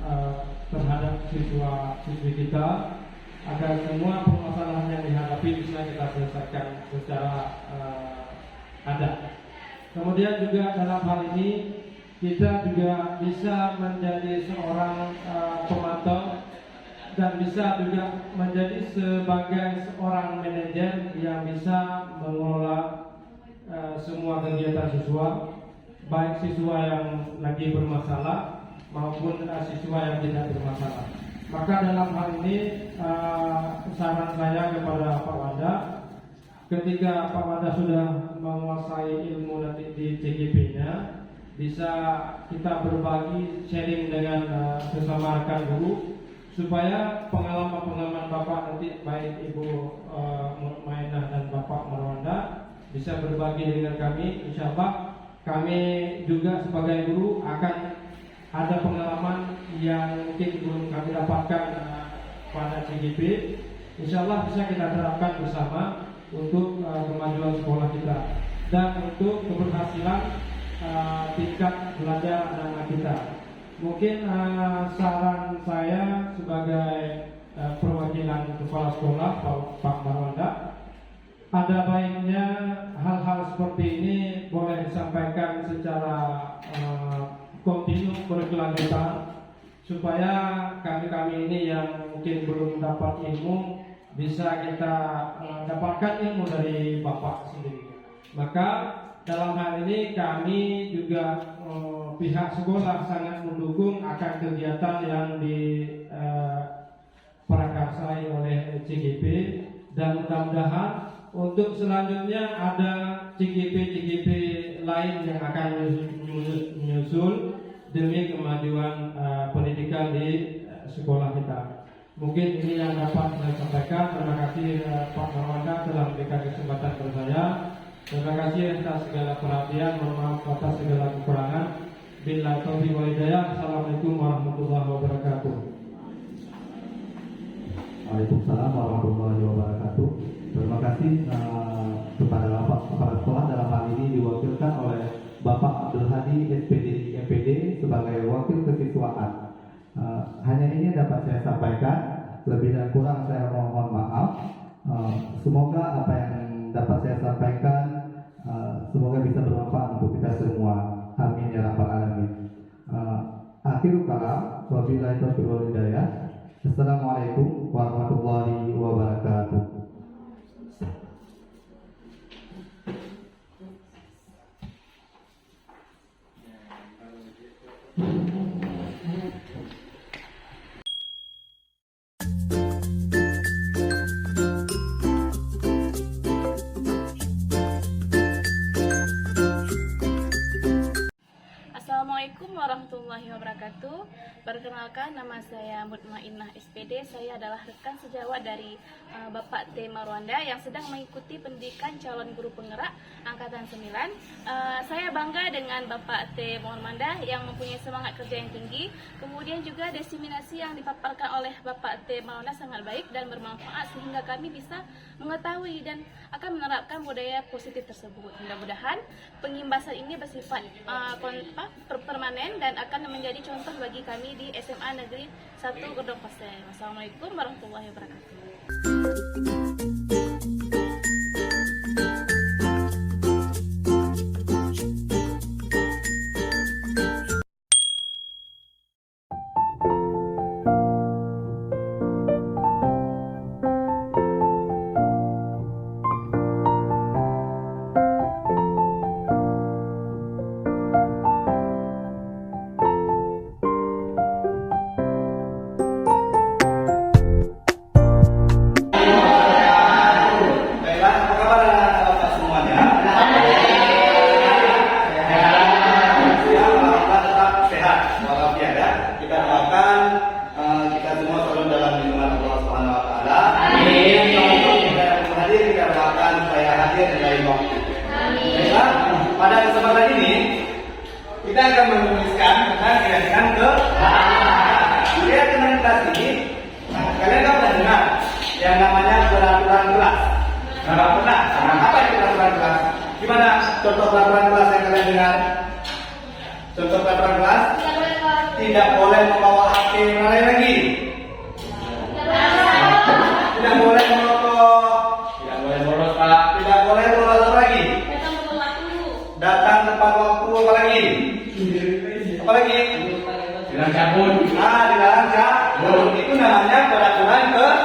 terhadap siswa-siswi kita, agar semua permasalahan yang dihadapi bisa kita selesaikan secara adat. Kemudian juga dalam hal ini kita juga bisa menjadi seorang pemantau dan bisa juga menjadi sebagai seorang manajer yang bisa mengelola semua kegiatan siswa, baik siswa yang lagi bermasalah maupun siswa yang tidak bermasalah. Maka dalam hal ini saran saya kepada Pak Wanda, ketika Pak Wanda sudah menguasai ilmu nanti di CGP-nya, bisa kita berbagi sharing dengan sesama rekan guru supaya pengalaman-pengalaman Bapak nanti baik Ibu Mutmainah dan Bapak Marwanda bisa berbagi dengan kami. Insya Allah kami juga sebagai guru akan ada pengalaman yang mungkin belum kami dapatkan pada CGP. Insya Allah bisa kita terapkan bersama untuk kemajuan sekolah kita dan untuk keberhasilan tingkat belajar anak-anak kita. Mungkin saran saya sebagai perwakilan kepala sekolah Pak Marwanda, ada baiknya hal-hal seperti ini boleh disampaikan secara kontinu berkelanjutan supaya kami ini yang mungkin belum dapat ilmu bisa kita dapatkan ilmu dari Bapak sendiri. Maka dalam hal ini kami juga pihak sekolah sangat mendukung akan kegiatan yang diprakarsai oleh CGP, dan mudah-mudahan untuk selanjutnya ada CGP lain yang akan menyusul demi kemajuan pendidikan di sekolah kita. Mungkin ini yang dapat saya sampaikan. Terima kasih Pak Marwanda telah memberikan kesempatan kepada saya. Terima kasih atas segala perhatian, mohon maaf atas segala kekurangan. Billahi taufiq wal hidayah. Assalamualaikum warahmatullahi wabarakatuh. Waalaikumsalam warahmatullahi wabarakatuh. Terima kasih kepada Bapak Kepala Sekolah, dalam hal ini diwakilkan oleh Bapak Abdul Hadi SPD MPD sebagai wakil kesiswaan. Hanya ini dapat saya sampaikan, lebih dan kurang saya mohon maaf. Semoga apa yang dapat saya sampaikan semoga bisa bermanfaat untuk kita semua. Amin ya rabbal alamin. Akhirul kalam, wabillahi taufiq wal hidayah. Assalamualaikum warahmatullahi wabarakatuh. Assalamualaikum warahmatullahi wabarakatuh. Perkenalkan, nama saya Mutmainah SPD. Saya adalah rekan sejawat dari Bapak T. Marwanda yang sedang mengikuti pendidikan calon guru penggerak angkatan 9. Saya bangga dengan Bapak T. Marwanda yang mempunyai semangat kerja yang tinggi. Kemudian juga diseminasi yang dipaparkan oleh Bapak T. Marwanda sangat baik dan bermanfaat sehingga kami bisa mengetahui dan akan menerapkan budaya positif tersebut. Mudah-mudahan pengimbasan ini bersifat permanen dan akan menjadi contoh bagi kami di SMA Negeri 1 Gedong Pasir. Wassalamualaikum warahmatullahi wabarakatuh. Pada kesempatan ini kita akan menuliskan tentang keyakinan ke keyakinan kelas ini. Kalian kan pernah dengar yang namanya peraturan kelas. Pernah? Apa itu peraturan kelas? Gimana contoh peraturan kelas yang kalian dengar? Contoh peraturan kelas: tidak boleh membawa HP lain lagi, tidak boleh merokok, tidak boleh merokok, tidak boleh merokok lagi, datang tepat waktu, apalagi dilarang cabut. Dilarang cabut itu namanya peraturan kelas.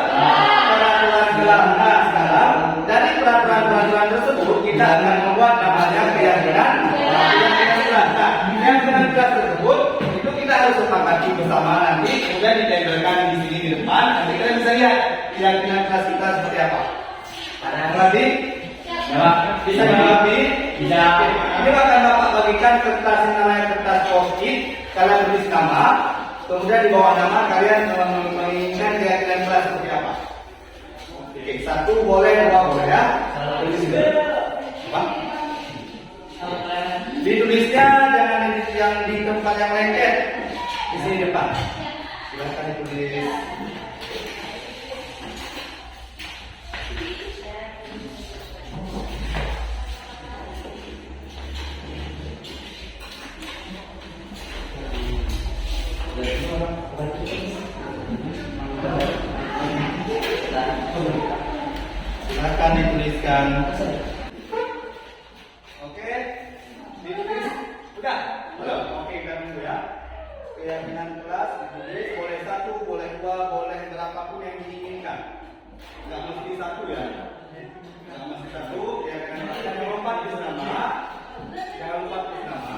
Nah, sekarang dari peraturan tersebut kita akan membuat namanya keyakinan kelas. Nah, keyakinan kelas tersebut itu kita harus sepakati bersama, nanti kemudian ditempelkan di sini di depan. Nanti kalian bisa lihat keyakinan kelas kita seperti apa. Berarti Bisa dimengerti? Bisa. Ini akan Bapak bagikan kertas yang namanya kertas post-it. Kalian tulis nama, kemudian di bawah nama kalian menginginkan keyakinan kelas seperti apa. Oke, 1 boleh, 2 boleh ya. Tulis dulu. Pak. Ditulisnya jangan yang di tempat yang lengket. Di sini depan. Silakan ditulis. Silakan dituliskan. Oke, ditulis. Udah? Belum? Oke, kita dulu ya. Keyakinan kelas ditulis, boleh 1, boleh 2, boleh berapapun yang diinginkan. Nggak mesti 1 ya. Nggak mesti 1. Keyakinan kelas. Jangan lupa tulis nama. Jangan lupa tulis nama.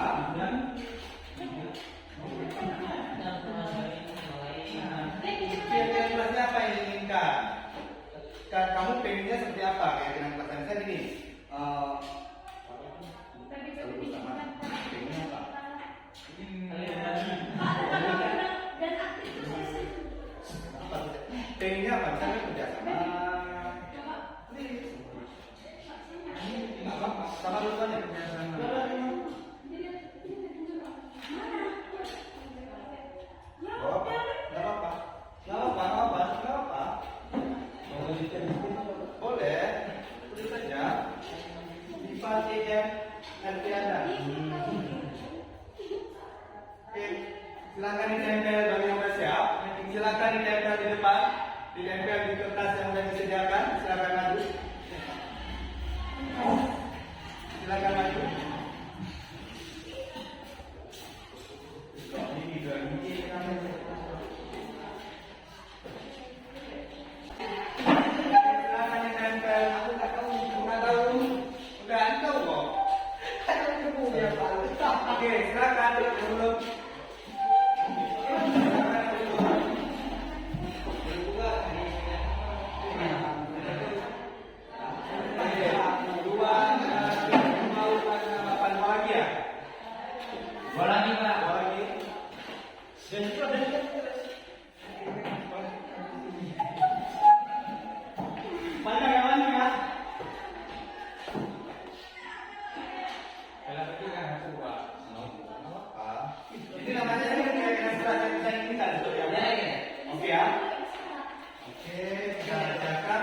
Keyakinan kelasnya apa yang diinginkan? Kamu pengennya seperti apa? Keyakinan kelasnya misalnya gini. Pengennya apa? Pengennya apa? Misalnya kerjasama. Nggak apa-apa. Sama dulu aja. Boleh, tulis saja. Sifat nanti Anda. Oke, silakan ditempel bagi yang sudah siap. Silakan ditempel di depan, ditempel di kertas yang sudah disediakan. Silakan maju. Silakan maju. Oke, silakan dulu. Ini namanya keyakinan kelas yang kita inginkan, betul ya? Oke ya. Oke, kita bacakan.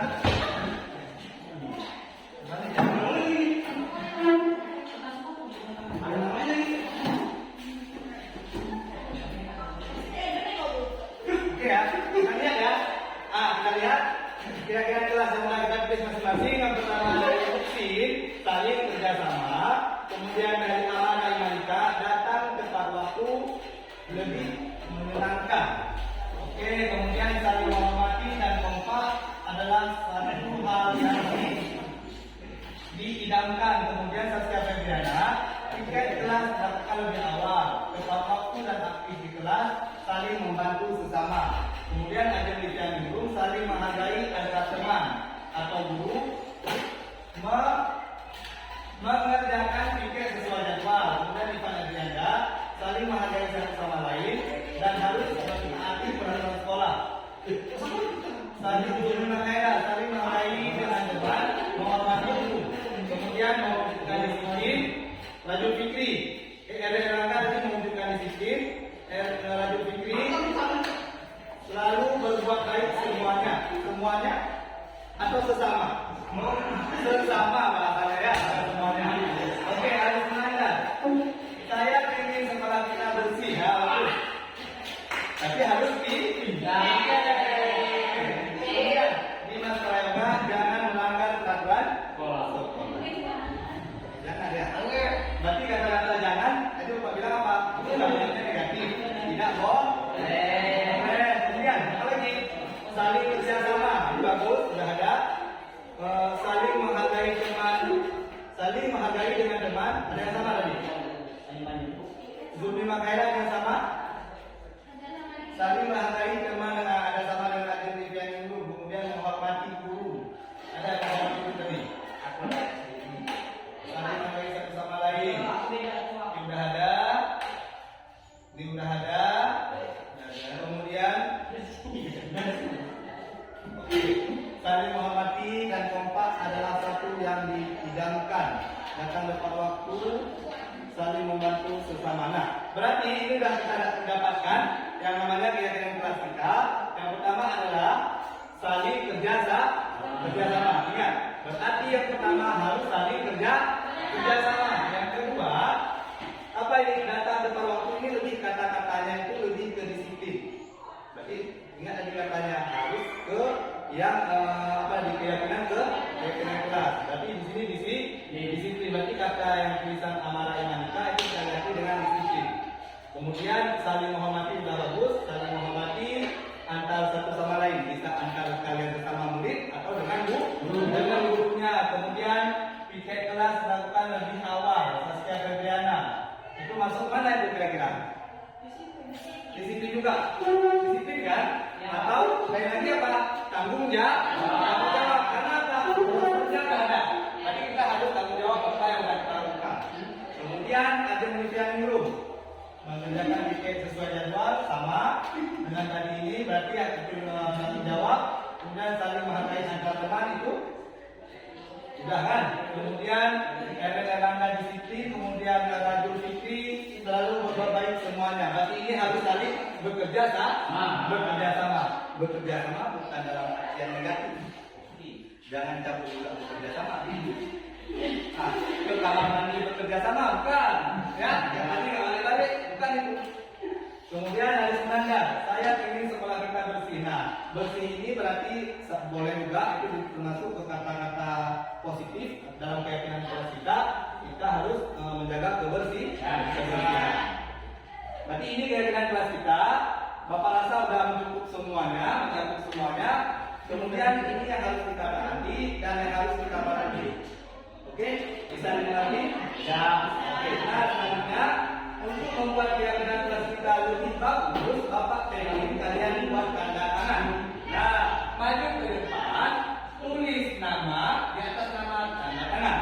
Oke ya, kita lihat ya. Kita lihat kira-kira kelas yang mulai kita tulis masing-masing. Yang pertama dari Uksin, saling kerjasama. Kemudian dari Amanda Imanika, datang tepat waktu, lebih menyenangkan. Oke, kemudian saling menghormati dan kompak adalah satu hal yang diidamkan. Kemudian Saskia Febriana, tiket kelas datang lebih awal, tepat waktu dan aktif di kelas, saling membantu sesama. Kemudian ada Litian Nurung, saling menghargai antara teman atau guru, mengerjakan piket sesuai jadwal. Kemudian Ivan Adrianda, saling menghargai satu sama lain dan harus menaati peraturan sekolah. Saling saling menghargai dengan debat, menghormati guru. Kemudian mewujudkan disiplin. Raju Fikri, Erlangga tadi mewujudkan disiplin. Raju Fikri selalu berbuat baik semuanya atau sesama. Sesama bahasanya ya, semuanya. Oke, harus menandai. Saya ingin sekolah kita bersih ya, tapi harus dipindah. Kemudian Dimas Prayoga, jangan melanggar peraturan sekolah. Jangan ya. Berarti kata-kata jangan itu Pak bilang apa? Itu kalimatnya negatif. Tidak boleh. Kemudian apa lagi? Saling kerjasama. Ini bagus, sudah ada. Saling menghargai dengan teman. Ada yang sama lagi? Zulmi Makaira yang sama? Saling menghargai teman dengan ada sama dengan aktivitas yang dulu. Kemudian menghormati guru. Ada yang menghormati guru tadi? saling menghormati dan kompak adalah satu yang diidamkan. Datang tepat waktu, saling membantu sesama. Nah, berarti ini sudah kita dapatkan yang namanya keyakinan kelas kita. Yang pertama adalah saling kerjasama. Ingat, berarti yang pertama harus saling kerjasama. Yang kedua, apa ini datang tepat waktu ini lebih kata-katanya itu lebih ke disiplin. Berarti ingat tadi katanya harus ke yang di keyakinan kelas. Berarti di sini disiplin. Berarti kata yang tulisan Amara Imanika itu kita ganti dengan disiplin. Kemudian saling menghormati sudah bagus, saling menghormati antara satu sama lain, bisa antara kalian bersama murid atau dengan gurunya. Kemudian piket kelas dilakukan lebih awal. Saskia Febriana itu masuk mana itu kira-kira? Disiplin juga. Disiplin kan? Atau lain lagi apa? Tanggung jawab. Karena apa? Prosesnya nggak ada. Jadi kita harus tanggung jawab apa yang sudah kita lakukan. Kemudian ada penelitian nyuruh mengerjakan piket sesuai jadwal sama dengan tadi ini, berarti itu tanggung jawab. Kemudian saling menghargai antar teman itu sudah kan. Kemudian Erlangga disiplin, kemudian Rajul Fikri selalu berbuat baik semuanya. Berarti ini harus saling bekerja sama bukan dalam artian negatif. Jangan cabut juga bekerja sama. Ke kamar mandi bekerja sama bukan, ya? Yang tadi nggak balik-balik bukan itu. Kemudian ada standar, saya ingin sekolah kita bersih. Nah, bersih ini berarti boleh juga itu termasuk ke kata-kata positif dalam keyakinan kelas kita. Kita harus menjaga kebersihan. Berarti ini keyakinan kelas kita. Bapak rasa sudah mencakup semuanya. Kemudian ini yang harus kita pahami dan yang harus kita pahami. Oke, bisa lagi? Ya. Oke, nah selanjutnya untuk membuat keyakinan kelas kita lebih bagus, Bapak pengen kalian buat tanda tangan. Nah, maju ke depan, tulis nama di atas nama tanda tangan.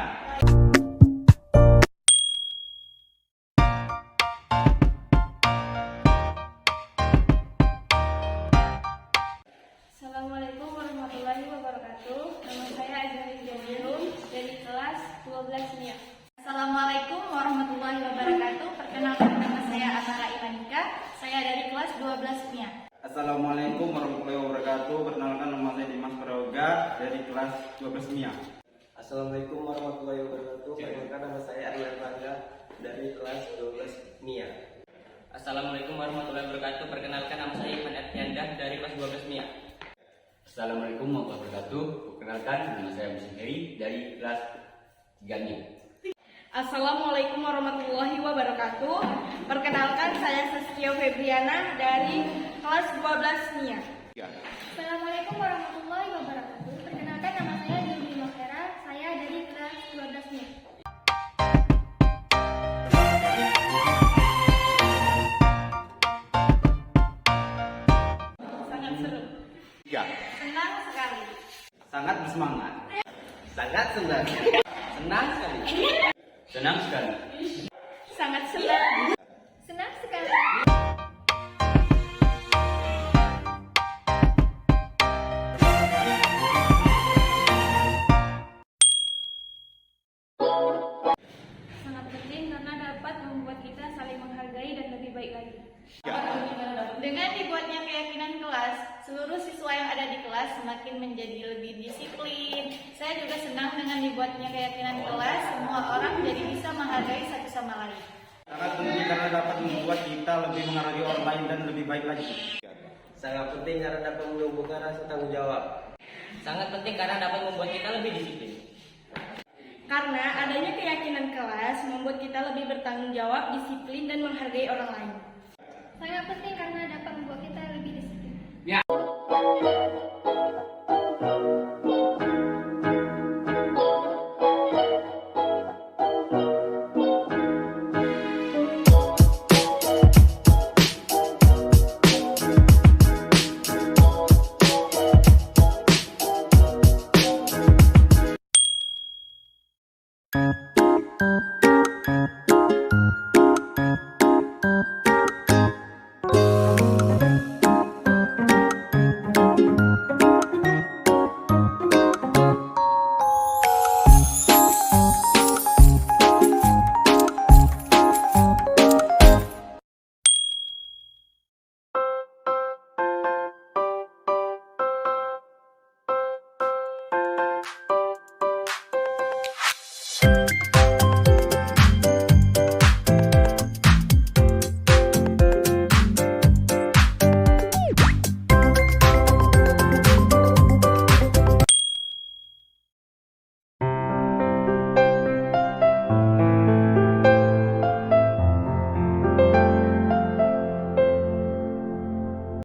Assalamualaikum warahmatullahi wabarakatuh. Nama saya Azhari Jamirum dari kelas 12 MIA. Assalamualaikum warahmatullahi wabarakatuh. Perkenalkan nama saya Amara Imanika. Saya dari kelas 12 MIA. Assalamualaikum warahmatullahi wabarakatuh. Perkenalkan nama saya Dimas Prayoga dari kelas 12 MIA. Assalamualaikum warahmatullahi wabarakatuh. Perkenalkan nama saya Arya Rangga dari kelas 12 MIA. Assalamualaikum warahmatullahi wabarakatuh. Perkenalkan nama saya Iman Etianda dari kelas 12 MIA. Assalamualaikum warahmatullahi wabarakatuh. Perkenalkan nama saya Musim Heri dari kelas 3 MIA. Assalamualaikum warahmatullahi wabarakatuh. Perkenalkan saya Saskia Febriana dari kelas 12 MIA. Assalamualaikum warahmatullahi wabarakatuh. Perkenalkan nama saya Juli Mahera. Saya dari kelas 12 MIA. Sangat seru. Senang sekali. Sangat bersemangat. Sangat senang. Senang sekali. Senang sekali. Sangat senang. Senang sekali. Sangat penting karena dapat membuat kita saling menghargai dan lebih baik lagi. Dengan dibuatnya keyakinan kelas, seluruh siswa yang ada di kelas semakin menjadi lebih disiplin. Saya juga senang dengan dibuatnya keyakinan kelas, semua orang jadi bisa menghargai satu sama lain. Sangat penting karena dapat membuat kita lebih menghargai orang lain dan lebih baik lagi. Sangat penting karena dapat menumbuhkan rasa tanggung jawab. Sangat penting karena dapat membuat kita lebih disiplin. Karena adanya keyakinan kelas membuat kita lebih bertanggung jawab, disiplin, dan menghargai orang lain. Sangat penting karena dapat membuat kita